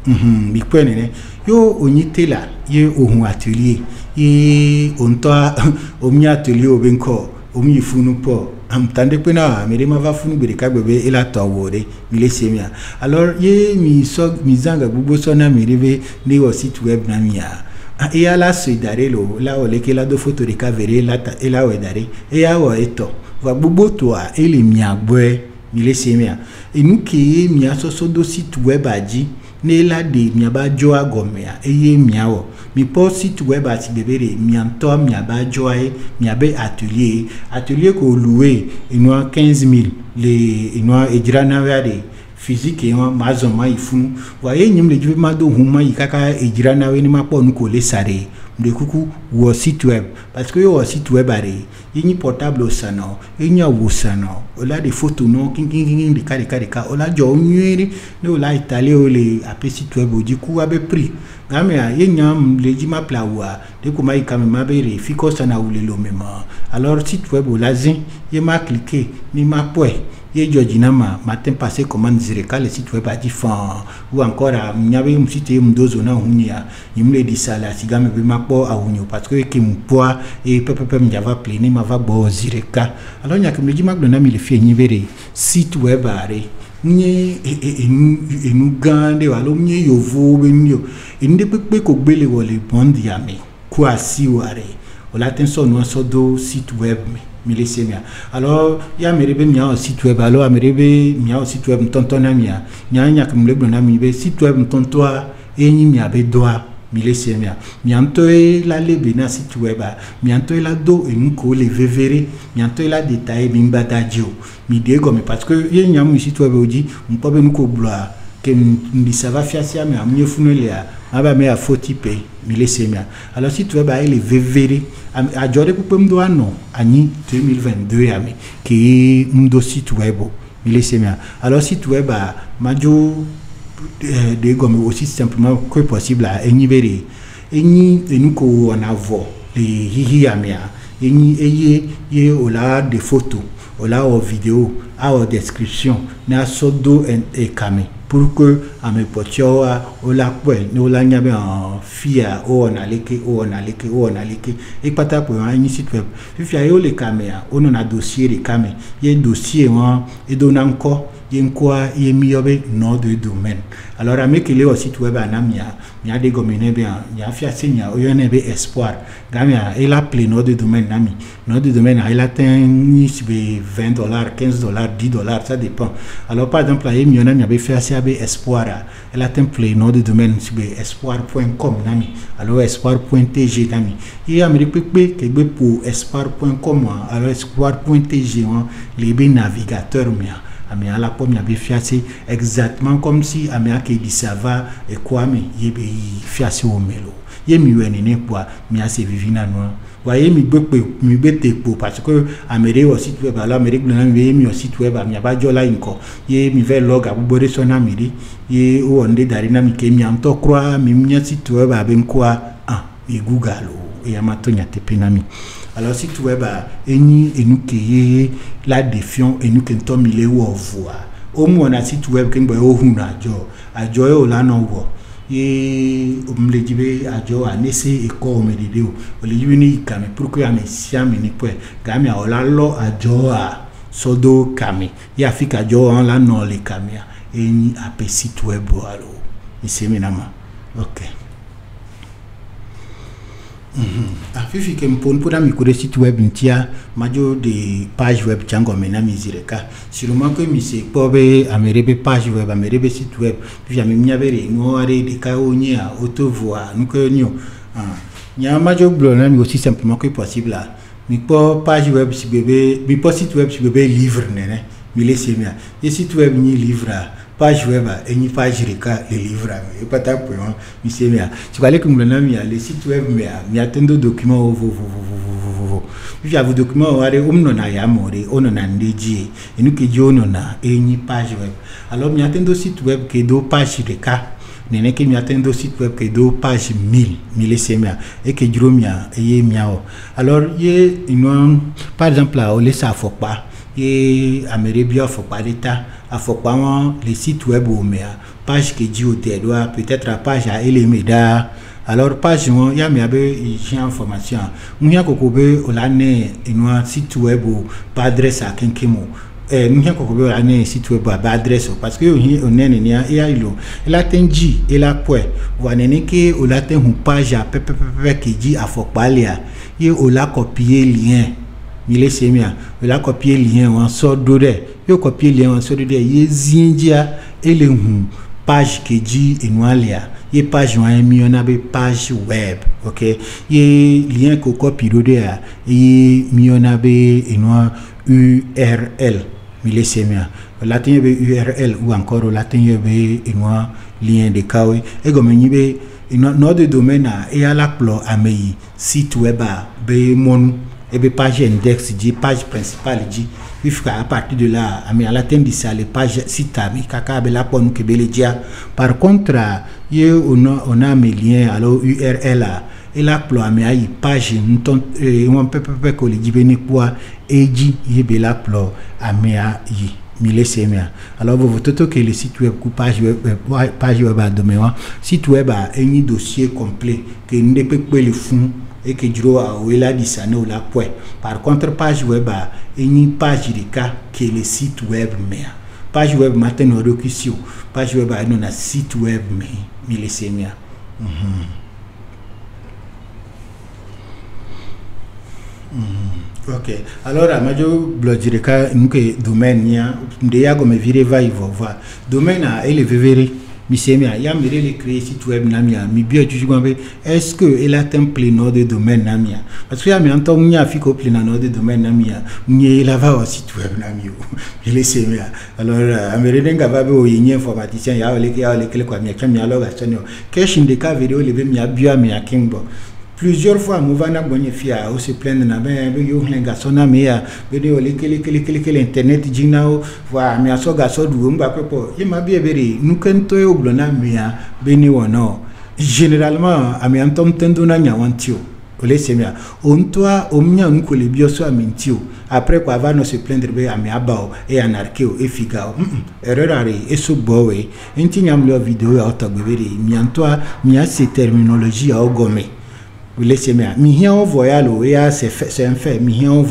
bi prenene yo onité là yo un atelier et on toi au mi atelier au benko au mi funu po am tande pena mere ma va funu bereka bebe ela tawore mi le semia alors ye mi so mi zanga bubo sona mi reve ni o site web na mia et à la suidare lo là o le que la do photo de cavere là et là o dare et a o eto va bubo toi et les mia boy mi le semia et nous qui mi aso do site web aji ne la de mi aba joa gomea e ye mia o mi po site web ati bebere mi anto mi aba joa mi abe atelier ko louer ino 15000 le ino ejirana wade physique et mazoma ifunu voyez nyim le jibe mado huma ikaka ejirana we ni mapo nu ko le sare mde kuku wo site web parce que yo site web are yini portable osano yinya wosano ola de photo no king de ka ola jo nyiri ne ola itali ole ape site web oji ku abe prix gamea yinya le jima plawa de ko mai kamema be re fiko sana ule lo mema alors site web ola zin ye ma cliquer ni ma poe ye jojina matin passé commande zireka le site web a dit fan ou encore a mnyabe msite mdozo na hunia yimle di sala sigame be mapo a hunyo parce que ki mpoa et pepe mjava pleni ma va bo zireka alors nya kemji magdo na mi le fi nyivere site web are nye enu gande walo nye yovo benyo ende pepe ko gbele wole bondi yame kwa si ware ola tenso no so do site web milisemia alors ya merebe mia site web alors amerebe mia site web tontona mia nya kumleblo na mi be site web tontoa enyi mia be doa milisemia mianto e la lebe na site web mianto e la do enko le vevere mianto e la détail bimbata dio mi dego mais parce que ye nya mu site web oji mpo be nko bloa que ndi ça va fiasia mais amye funelia aba me a fotipe milisemia alors site web a le vevere a jore ku pemdo ano ani 2022 yami ki ndo site web milisemia alors site web a majo de gomme aussi simplement que possible à enivere eni enuko en avant les hihi amia eni ye ola des photos ola o vidéo a o description na sodo et kame pour que à mes potio ola kwel no la nyabe en fia o on aleke et pata pour un site web fia yo le caméra on a dossier les camé y dossier et don encore yenkwa yemiyobe nom de domaine alors avec le site web anamia mia de gomene bien ya fia senya oyonebe espoir gamia il a plein nom de domaine nami nom de domaine il atteint $20 $15 $10 ça dépend alors par exemple là miona mia be fia sia be espoir il atteint plein nom de domaine be espoir.com nami alors espoir.tg nami et amérique que be pour espoir.com alors espoir.tg les navigateurs mia amia la pomme ya fiassé exactement comme si amia ke di sava et quoi mais yebe fiassé au melo yemi wenene kwa mi ase vivina no voyez mi bete po parce que amere au site web alors amérique na mi au site web amia ba jola inko ye mi ve log abubore sona miri ye o onde darina mi ke mi amto croix mi mi site web aben quoi et google et amatonya tepenami alors site web eni enuke la défiant enuke ntomile wo voa o mo na site web ke ngbo o huna ajo e o la no wo ye omlejibe ajo anese e ko medide o le yibi ni kame pour que ame siam ni pwe kame o la lo ajo a sodo kame ya fika ajo an la no le kame eni ape site web alo iseminama okay. Afifi que mpon pour ami kure site web ntia majo de page web chango mena mizireka sûrement que mi se pobe amerebe page web amerebe site web puis ami miabere no are de ka onya autovoix nous que nyo nya majo blona mi aussi simplement que possible là mi po page web si bébé mi po site web si bébé livre nene mi laisser mia et site web ni livre page web et ni page reka les livres et pas ta pour mi c'est bien tu vas aller comme le site web mais attendre documents puis à vos documents are no na ya more ono na ndeji et nous que jono na et ni page web alors mi attendre site web que do page reka nene que mi attendre site web que do page 1000 c'est bien et que dromia et miao alors ye par exemple là on laisse ça faut pas et amérébia faut pas d'état à faut pas les sites web ou mais page que dit au doit peut-être à page à Elemeda. Alors page moi ya mi abe j'ai information munya kokobe olane inwa site web ou pas adresse à kenkemo munya kokobe olane site web ba adresse parce que on est nia ya ilo la tenji et la poe wanene ke olate hu page à pepe qui dit à faut palia ye ola copier lien il est semia ola copier lien en sort d'ode yo copier lien en sort d'ode ye zindia et le page qui dit inwalia ye page wanya mi on abe page web OK ye lien ko copie d'ode ye mi on abe inwa URL mi le semia latin be URL ou encore latin be inwa lien de kawe e go menyi be nom de domaine et à la plo amei site web be mon et be page index dit page principale dit il faut à partir de là à la fin de ça les pages site ami kaka be la pon que be le dia par contre ye on a mes liens alors URL et la plo amei page on peut que le dit beni quoi et dit ye be la plo amei mille semia alors vous toto que le site web page web à domaine site web a un dossier complet que ne peut pas le fond et que du a ou la disane ou la poe par contre page web a une page de cas que le site web mais page web maintenant requisition page web a non site web mais mille semia OK alors à majo blodireka nuke domaine nia ndeya go me vire va y voir domaine a ele vevere mi semia ya mere le créer site web namia mi bio tu gombe est-ce que il a un plein nom de domaine namia parce que ya mi anto nya fiko plein nom de domaine namia mi la va au site web namio il semia alors amere denga va be o yin informaticien ya ole kwa mi akam ya loga sonio question de cas vidéo le be mi bio mi akimbo plusieurs fois mouvana bonifia ou se plaindre na ben yo lenga sona meya bede ole kele internet jinao wa mi aso ga so du mba pepo ye ma bi ebere nukento e oblona meya beni wono généralement ami antom tendo na nyawantio ole semia on toi omnya nkole bioso amintio après quoi va no se plaindre be ami abao e anarcheo e figao erreur ari e so bowe entinyam lo vidéo ya otagbere mi antoa mi a ces terminologie a ogome laissez moi mi hien on voyalo et c'est un fait mi hien on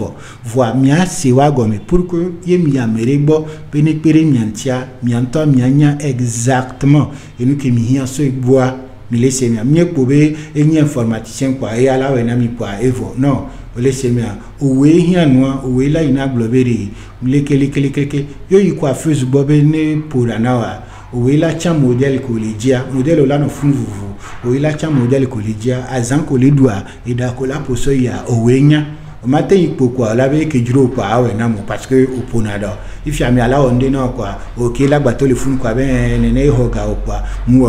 voit mi a se wagome pour que ye mi amerebo penepere mi antia mi anto mi anya exactement et nous que mi hien so bois mi laissez moi mi pobe eni informaticien quoi et ala wena mi quoi evo non laissez moi owe hien noa owe la ina globere mi leke yo yi quoi fuse bobe ne pour anawa owe la cha modèle collégia modèle la no funvu owe la cha modèle collégia azan koledua et da kola poso ya owenya matin ipokwa la be ke juro kwa awe na mo parce que oponado if ya mi ala onde na kwa OK la bato le fun kwa ben nene hoga okwa mu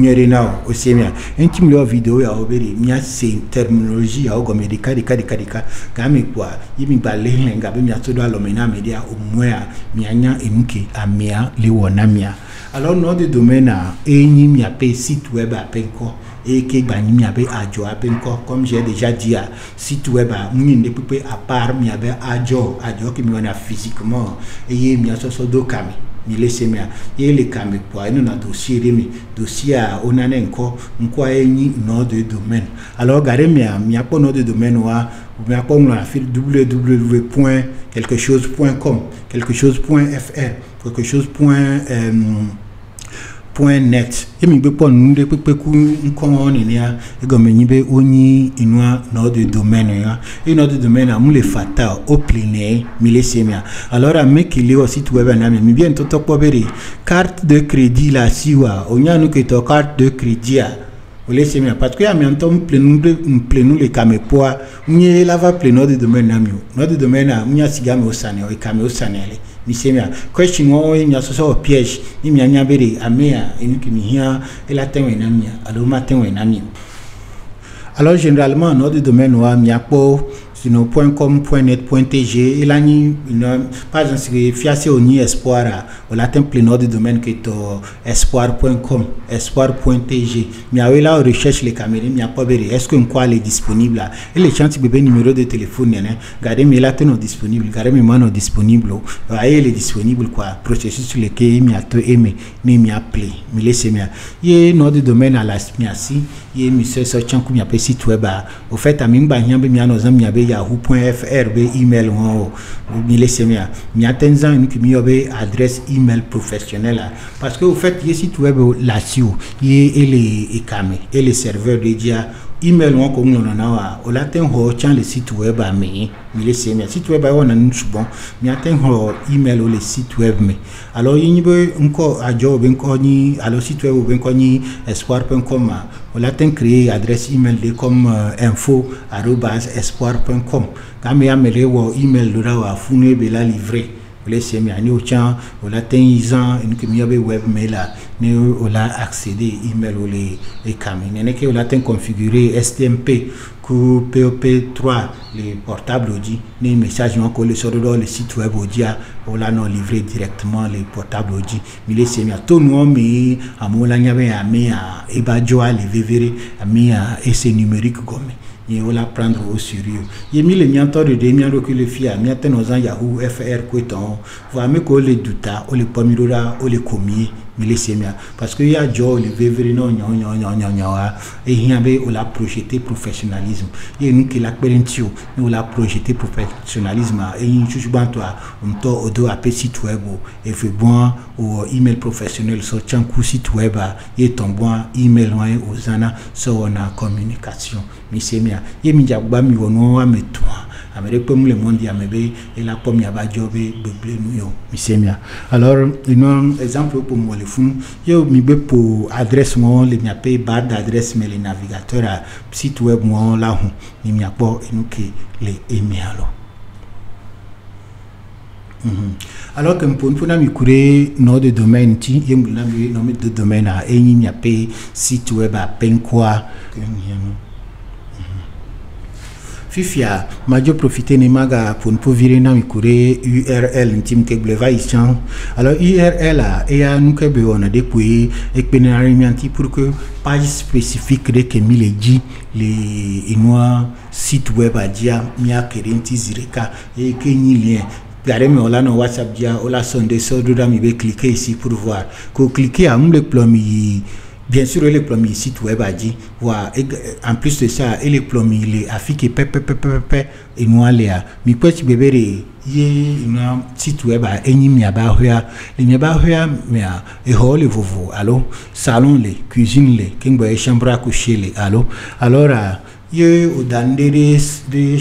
nyere na o semia entim lo vidéo ya obere mia c'est terminologie ya ogo medical dika kami kwa yimi bale lenga be mia todo alo mena media o moya mianya enuke amia le wona mia alors nom de domaine et ni mi appelle site web à penko et que bani mi abe ajo à penko comme j'ai déjà dit à site web à mine peut à part mi abe ajo que mi wana physiquement et mi aso do kami mi laisse mi et les kami quoi nous na dossier de mi dossier à onanenko nko eni nom de domaine alors gare mi a pas nom de domaine wa mi a pas on fil www.quelquechose.com quelquechose.fr quelque-chose.net et mi be pon nde pepeku nko ni nia e go menyi be oni inwa no de domaine ya et no de domaine a mu le fata au plein mi le semia alors a me ki le au site web na mi bien toto pobere carte de crédit la siwa onya nu ke to carte de crédit a ole semia parce que a mi antom plein le kamepoa ni la va plein no de domaine na mi no de domaine a munya sigame o sane o kame o sanele mi semia question o nya so piège ni mi anya bere amea enuki mi hia ela tenwe na mi alors ma tenwe na mi alors généralement notre domaine wa mi apo sinon .com, .net, .tg, il a ni par exemple si fiasse au ni espoir on atteint plein nom de domaine que to espoir.com, espoir.tg. Mais avec la recherche les caméras, il n'y a pas besoin. Est-ce que quoi est disponible là? Et les chantiers bébé numéro de téléphone, regardez mais là non disponible, regardez mais moi non disponible. Voyez les disponible quoi. Processus sur lequel il y a tout aimé, ni mi appelé, mi laissez moi. Il y a nom de domaine à la miasi, il y a monsieur sortant comme il y a pas site web. Au fait à ming ba nyambe mi nos amis y yahoo.fr be email ou mi laissez moi. Mi attenza une qui mi yobe adresse email professionnelle parce que au fait il y a site web là sur il y a les camé et les serveurs déjà email on comme on a au latin ho chan le site web à mi laissez moi site web on a nous bon mi atteint ho email ou le site web mais alors il y a encore à job encore ni alors site web ou encore ni espoir.com au latin créer adresse email de comme info@espoir.com quand mi amélé ou email de là founé bela livré laissez moi ni au chan au latin isan une qui mi web mail là ni au la accéder email ou les caméras n'est que au latin configurer STMP que POP3 les portables audi ni message non que le sur le site web audi ou là non livré directement les portables audi mais laissez moi tout nous mais à mon la nyabe à mi à ebajoa les vevere à mi à essai numérique comme et on la prendre au sérieux. Il mis les miantors de demi que le fia, miaten aux Yahoo, FR, Queton, voire me que les douta, ou les pomirora, ou les commis, mais les sémias. Parce qu'il y a Joe, les vévérés, non, et il y avait ou la projeté professionnalisme. Il y a une qui l'a perintio, nous la projeté professionnalisme, et une chose toi, on t'a au dos à site web, et fait bon, ou email professionnel, sur un coup site web, et ton bon email, aux ana, sur on a communication. Misemia ye mi jagba mi wono ametwa amere pom le monde amebe et la pom ya ba jobe beble nu yo misemia. Alors un exemple pour moi le fun yo mi be pour adresse moi le mi appelle barre d'adresse mais les navigateurs à site web moi là hu mi mi apo enuke les email alors que pour mi courir nom de domaine ti ye mi nom de domaine à et mi appelle site web à penkwa Fifia, majo profiter ne maga pour virer na mi kure URL intime que bleva isan. Alors URL et à nous que on a depuis et penarianti pour que page spécifique de que mi les dit les inwa site web à dia mi a kerenti zireka et que ni lien. Regardez mais on a no WhatsApp dia on la sonde so do mi be cliquer ici pour voir. Ko cliquer à le plomi. Bien sûr, les premiers sites web a dit, en plus de ça, les premiers les affiches et nous allons mais petit bébé un site web à eni miabahua les miabahua mais et hall vovo alors salon les cuisine les kingbo chambre à coucher les alors ye au dandere de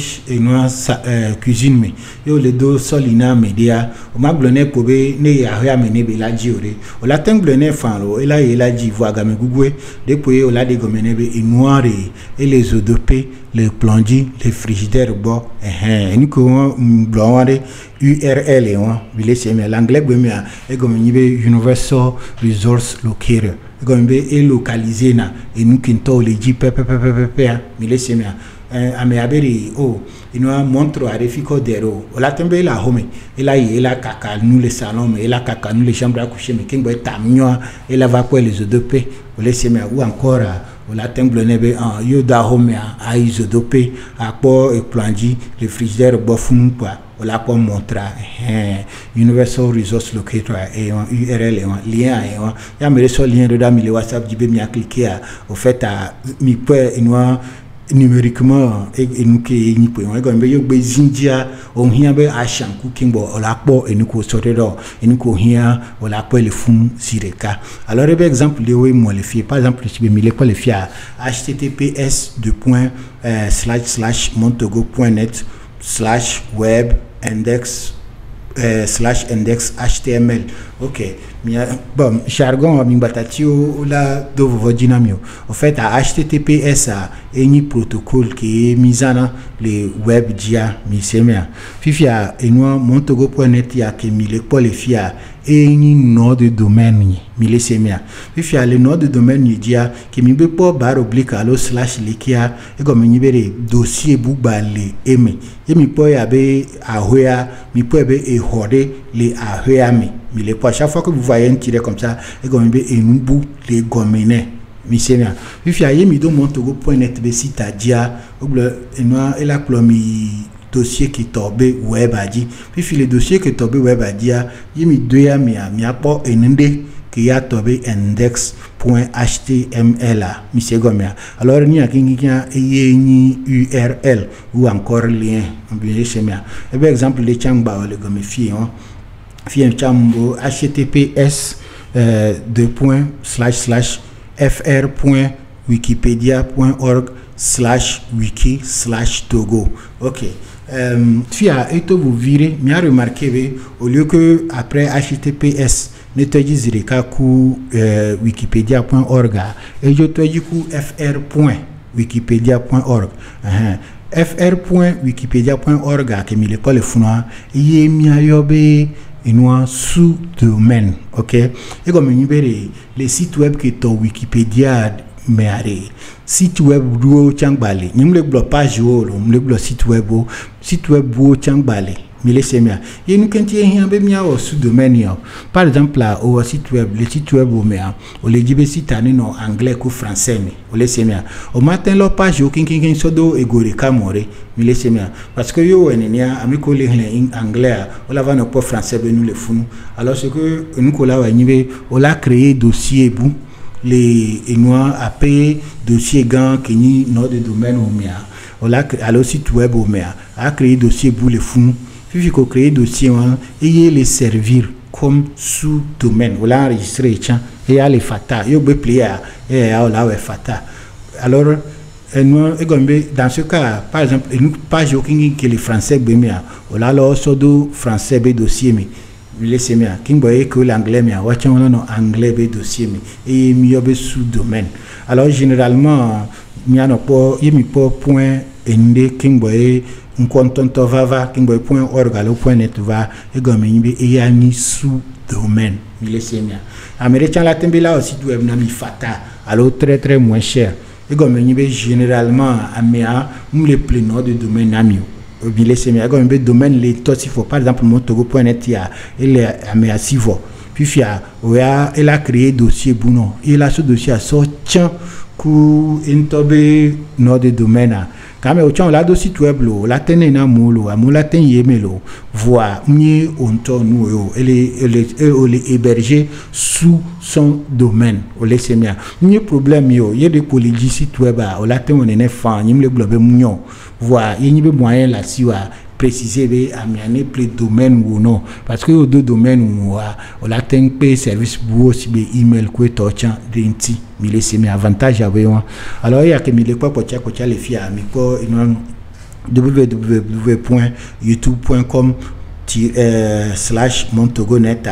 cuisine me yo le do solina media o maglone pobe ne ya hia me ne be la jiore o la tenglone fan lo e la ji voa ga me gugwe depuis o la de gomene be noire et les eaux de paix les plongées les frigidaires bo ni ko blonde URL et on bi laisser mais l'anglais be me e gomeni be universal resource locator gombe est localisé na et nous kinto les ji mais laissez moi ame aberi oh il nous montre à refiko dero la tembe la home et la kaka nous les salons et la kaka nous les chambres à coucher mais kingo tamnyo et la va quoi les eaux de paix laissez moi ou encore la temble nebe en yoda home a isodopé à port et planji les frigidaires bofun quoi la pour montrer Universal Resource Locator et un URL et un lien et un ya me reçoit lien dedans mi le WhatsApp jibe mi a cliquer au fait à mi peut numériquement et nous qui ni peut on go yo bezindia on hia be ashanku kimbo la po et nous ko sorero et nous ko hia on la po le fun sireka. Alors par exemple le oui moi le fi par exemple si be mi le ko le fi https://montogo.net/web index /index html. OK, bon jargon mi batatio la do vodinamio en fait à https à any protocole qui est mis en le web dia mi semia fifia et nous montogo.net ya que mi le ko le fia et ni nom de domaine ni mi laissez mia puis le nom de domaine ni dia que mi be po barre oblique allo slash likia et comme ni bere dossier bu balé eme et mi po ya be ahoya mi po be e horde les ahoya mi les po chaque fois que vous voyez un tiret comme ça et comme be enumbu les gomene mi semia puis mi do montogo.net be site dia et la plomi dossier qui tombe web adi puis le dossier qui tombe web adi yemi doya mi apo enende qui ya tombe index.html mi segomia alors ni akingikia ni url ou encore lien bien semia et par exemple le changba le gomi fi on fi chambo https fr.wikipedia.org/wiki/togo. Ok. Fia eto vous virez, mi a remarqué au lieu que après https ne te disent ku wikipedia.org et je te dis ku fr.wikipedia.org. fr.wikipedia.org que mi le cole funa y mi a yobe une sous-domaine, ok? Et comme nous verrons, les sites web qui sont Wikipédia, mais site web du Tchangbale, nous le blog page ou le blog site web du Tchangbale, mais laissez moi. Et nous quand il y a un peu mieux sous-domaine, par exemple là au site web, le site web au mais au les divers sites en anglais ou français, mais au laissez moi. Au matin la page au kinkin sodo et gorika more. Parce que yo enia ami ko le anglais o la va no po français be nous le funu alors ce que nous ko la wa nibe o la créer dossier bu les enoa a payer dossier gan que ni nom de domaine o mia o la alors site web o mia a créer dossier bu le funu puis ko créer dossier et les servir comme sous domaine o la enregistrer tiens et a les fata yo be plier et a la we fata alors dans ce cas, par exemple, une page que les Français bémia, ou là alors sodo français bé dossier mais laissez moi, qui voyait que l'anglais mais watchons non anglais bé dossier mais et mieux bé sous domaine. Alors généralement, il y a pas point nd qui voyait un compte vava qui voyait point org alors point net va et comme il y a ni sous domaine. Laissez moi. Américain la tembela aussi web na mi fata alors très très moins cher. Et comme généralement amea les plénons de domaine amio bien laissez moi comme domaine les toi il faut par exemple montogo.net ya il amea sivo puis fia oya elle a créé dossier bounon il a ce dossier à sortir ku intobe nom de domaine quand même au la dossier web lo la tenena molo amula ten yemelo voix ni onto nous elle est hébergé sous son domaine au laissez moi ni problème yo y a des collèges site web au la ten on est fan ni le globe mignon voix y ni be moyen là si wa préciser be amiane plus domaine ou non parce que deux domaines ou au la ten pe service bu aussi be email ko tochan denti mi laissez moi avantage avec alors il y a que mi le quoi pocha les filles mi ko www.youtube.com/montogonet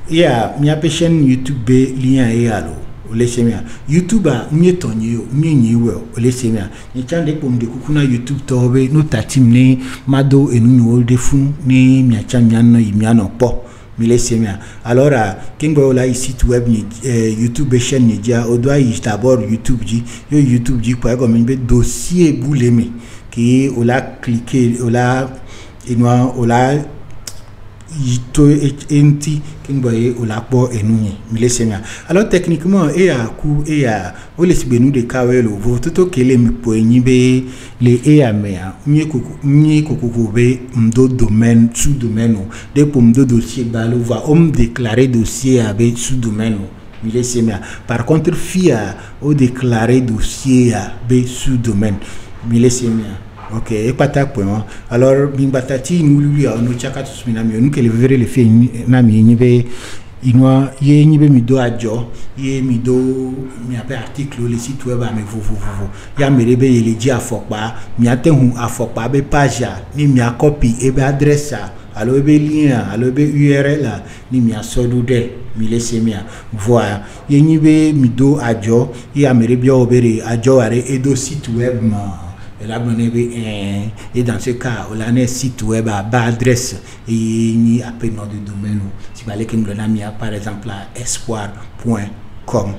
il y a mi chaîne YouTube lien et allo laissez moi YouTube a mi tonyo mi nyiwe laissez moi ni chande pom de kukuna YouTube tobe no tatim ne mado enu de fun ni mi chanya no imiano po mi laissez moi alors kingo la site web ni YouTube chaîne ni dia o doit y d'abord YouTube dit YouTube dit quoi comme un dossier boulemi qui on l'a cliqué on l'a et moi on l'a ito enti kingoye on l'a po enunye mi laissez moi alors techniquement et à coup et à o laisse benu de kawelo vous tout kele mi po nyibe les e a mea mi kuku be mdo domaine sous domaine de pour mdo dossier balo va déclarer dossier avec sous domaine mi laissez moi par contre fia o déclarer dossier avec sous domaine mi laissez moi. Ok, et pas ta point. Alors, bimbatati nous lui a nous chaka tous minami nous que le verre le fait nami nibe inwa ye nibe mi do ajo ye mi do mi ape article le site web a me vous ya merebe le di afokpa mi atenhu afokpa be page ni mi a copy e be adresse alors be lien alors be url ni mi a sodude mi laissez mia voilà ye nibe mi do ajo ya merebe obere ajo are edo site web ma Et dans ce cas, on a un site web à bas adresse et il y a un nom de domaine. Si vous allez par exemple à espoir.com.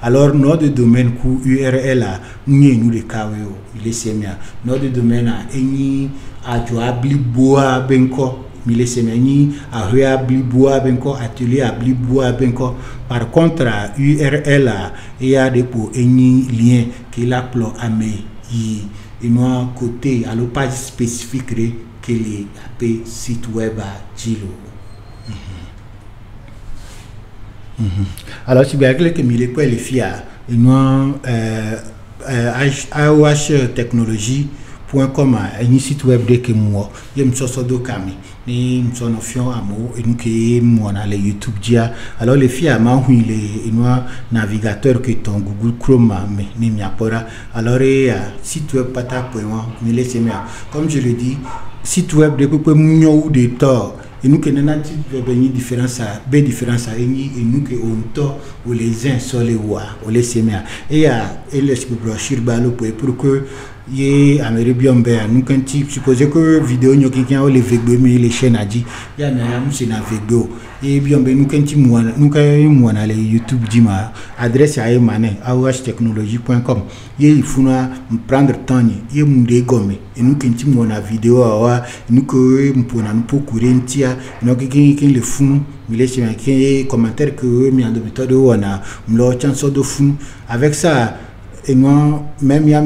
Alors, nom de domaine coup URL à nous de KWO. Il est sémia. Nom de domaine à Adjoabli Boa Benko. Mille semaines à Bliboa Benko atelier à Bliboa Benko. Par contre à URL il y a des pour un lien qui l'appelle à mes et moi côté à la page spécifique que les site web à Gilo. Alors si bien que mille quoi les FIA et moi AOH technologie.com un site web de que moi je me suis do kami ni son option amo et nous que moi na le YouTube dia alors les filles à ma les moi navigateur que ton Google Chrome mais ni mi apora alors site web pata.1 mais laissez moi comme je le dis site web de peu ou de tort et nous que n'a une différence à b différence à et nous que on to ou les uns sur les wa ou les semia et le brochure balo pour que y américain bien nous quand tu supposé que vidéo nous qui ont les vidéos mais les chaînes a dit y a même c'est na vidéo et bien nous quand tu moi nous quand moi na les YouTube dit ma adresse à mané ahohtechnologie.com il faut prendre temps y me dégomme et nous quand tu moi na vidéo nous que pour nous pour courir tia nous qui le fou mais les commentaires que mi en de méthode on a me chanson de fou avec ça et moi même y a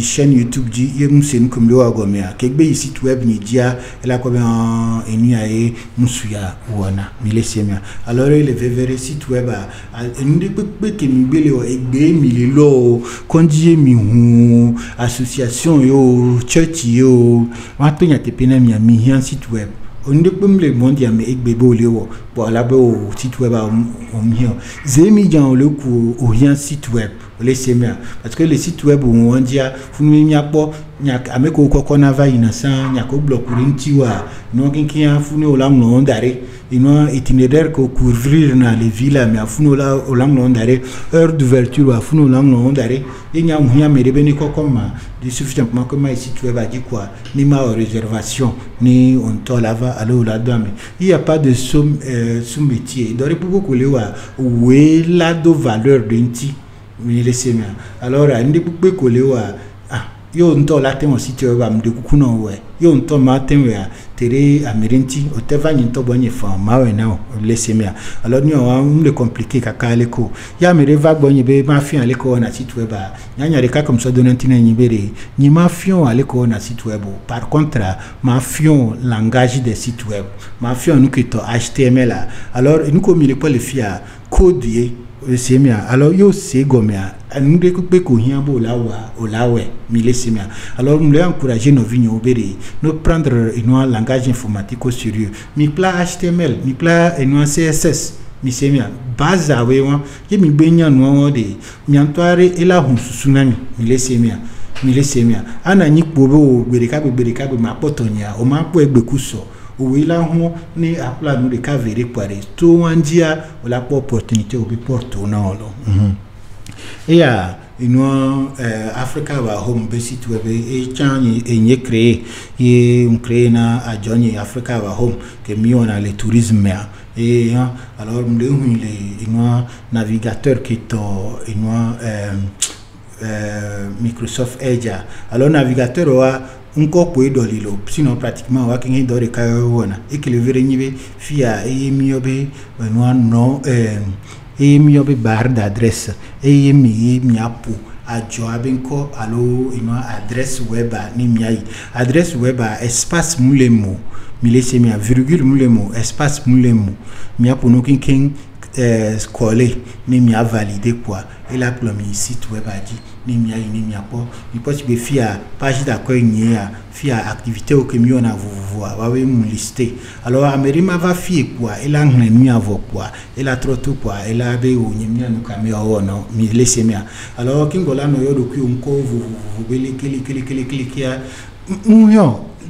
chaîne YouTube dit c'est nous comme le agomia quelque site web ni dia la comme en eniae musuya wana milesemia alors le vrai site web nous de que mi bele o egbe mi lo konjie mi hu association yo church yo wa to nya tepena mi un site web on ne peut me le monde ya me egbe bo le wo pour la bo site web on mi zemi jan le ku o rien site web les semia parce que les sites web où on dit funu nyapo nyak ameko ko kona va inasan nyako bloc rintiwa no kinkia funu olam no ndare ino itinéraire ko couvrir na les villes mais funu la olam no ndare heure d'ouverture wa funu olam no ndare et nyam huya merebe ni ko comme de suffisamment comme site web a dit quoi ni ma réservation ni on to lava allo la dame il y a pas de sous métier donc pour beaucoup le wa où la de valeur d'inti alors indi bukbe kolewa yo nto la temo site wa mde kukuno we yo nto ma temo ya tere amerinti o teva nyinto bonye fa mawe na lesemia alors ni o mle compliqué kaka leko ya mere va bonye be ma fian leko na site web nyanya reka comme ça donantina nyibere ni ma fion aleko na site web par contre ma fion langage des sites web ma fion nous que to HTML alors nous comme il est pas le fia codier semia alors yo c'est gomia nous découper ko hien bo lawe mille semia alors nous les encourager nos vignes obérer nous prendre un langage informatique au sérieux mi pla HTML mi pla un CSS mi semia base awe wa ye mi benya no de mi antoire et la hunsunami mille semia ana nyik bobo bereka ma potonia o ma po egbe kuso oui là on ne a plat nous de cavérer pour tout un dia la opportunité au porte non et à une Africa va home site web et chan et créé et on crée na a Johnny Africa va home que mi on a le tourisme et alors les navigateur qui to Microsoft Edge alors navigateur wa encore pour dolilo sinon pratiquement wa kingi dore kaona et que le verenive fia et miobe non et miobe barre d'adresse et mi miapo a joabenko allo adresse web ni miai adresse web espace mulemo milesemia virgule mulemo espace mulemo miapo no kinking collé ni mi a validé quoi et la premier site web a dit ni mi a pas il peut se fier page d'accueil ni fier activité au que on a voir va me lister alors Amérima va fier quoi et là mi a voir quoi et la trop tout quoi et là be o ni mi a nous caméra non mi laisser mia alors kingola no yo do ku on ko vous cliquer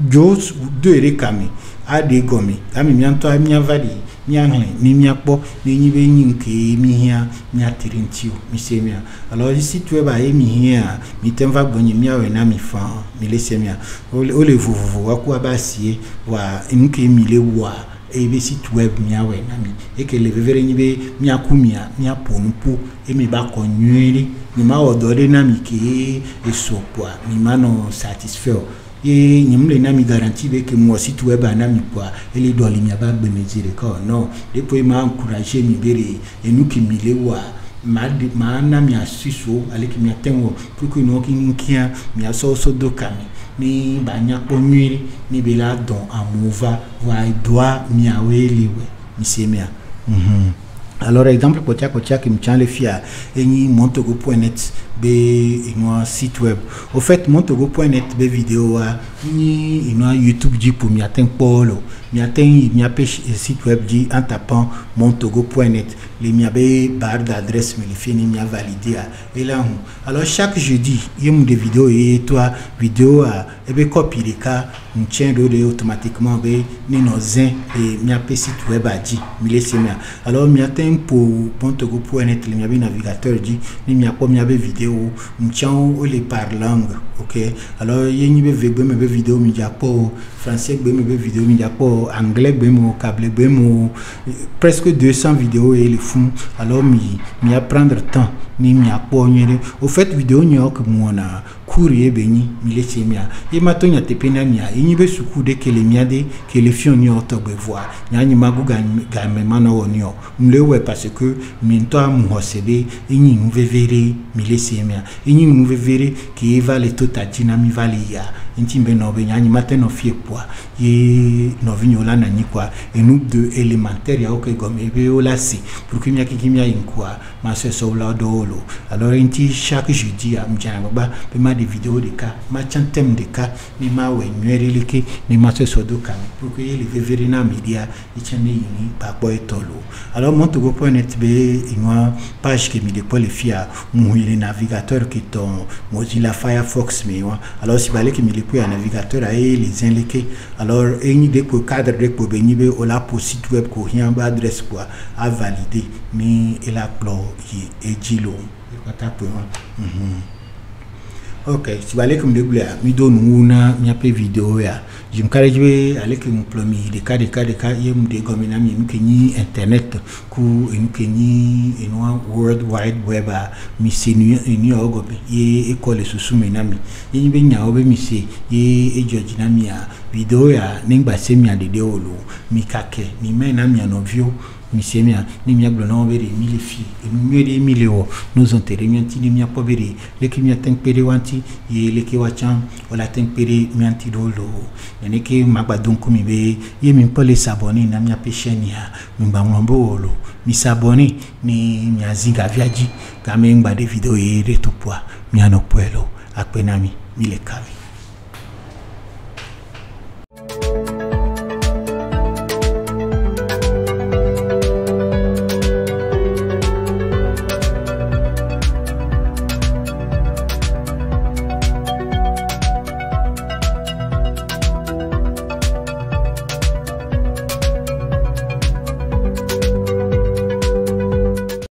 Jos do ere kame ade gome kame mianto amia vadi miangle ni miakpo ni nyibe nyinke mi hia mia tirintio mi semia. Alors ici tu ba e mi hia mi temva bonyi mia we na mi fa mi le semia ole vuvu akwa basie wa imke mi le wa ebe site web mia we na mi e ke le vevere nyibe mia kumia mia ponpo e mi ba konywere ni ma odore na mi ke esopwa ni mano satisfaire et nyimle na mi garantie be que moi site web na mi kwa ele do li mi ba be mezire ko non depuis ma encourager mi bere et nous qui mi le wa ma na mi asiso ale ki mi atenwo pour que nous ki nkia mi aso so do kami ni ba nya ponwiri ni be la don amova wa doit mi aweliwe mi semia. Alors exemple kotia que me tient les fia eni montogo.net be ino site web au fait montogo.net be vidéo ni ino YouTube ji pour mi atteindre polo mi atteindre mi page site web ji en tapant montogo.net les mi be barre d'adresse me le fini mi validé et là alors chaque jeudi il y a des vidéos et toi vidéo et be copie les cas on tient de automatiquement be ni nozin et mi page site web ji mi laisse mi alors mi atteindre pour montogo.net le mi navigateur ji ni mi a vidéo mchao ole par langue. OK, alors yenyi be vegbe me be vidéo mi japo français be me be vidéo mi japo anglais be mo câble be mo presque 200 vidéos et le fond alors mi apprendre temps ni mi apo nyere au fait vidéo nyo que mona courrier beni mi laisse mia e matonya tepena mia yenyi be suku de que le miade que le fion nyo to be voir nyani magu ga me mano onyo mlewe parce que minto am hosebe yenyi mvevere mi laisse mia yenyi mvevere qui va le tout atina mi valia intimbe no be nyani matin no fie poa ye no vignola na ni kwa et nous de élémentaire ya ok comme ebe ola si pour que mi akikimia inkwa ma se so la dolo. Alors inti chaque jeudi am janga ba be ma des vidéos de cas ma chantem de cas ni ma we nwere leke ni ma se so do kan pour que les veverina media ichane yini ba boy tolo. Alors montogo.net be ino page que mi de pour les fia le navigateur qui ton Mozilla Firefox mais alors si balé que mi le un navigateur a les inleke alors eni de ko cadre de ko beni be ola pour site web ko rien ba adresse quoi à valider mais il a plo et jilo ko tape. OK, si balé comme de bla mi donne una mi appelle vidéo ya je me carré avec mon plomi de cas yem de gomina mi ni internet ku en keni en world wide web mi sinu ni ogobe ye école susu menami yin be nya obe mi se ye ejoji na mi a vidéo ya ningba se mi ade de olo mi kake mi mena mi anovio mi semia ni mi aglo no bere mi le fi e mi de mi le o nous enterrer mi anti ni mi apobere le ki mi tempere wanti ye le ki wachan wala tempere mi anti dolo yani ke magbadon ko mi be ye mi pole s'abonner na mi apesheni ya mi ba ngombo mi s'abonner ni mi azinga viaji kame ngba de video ye reto poa mi anopuelo akpenami mi le kavi.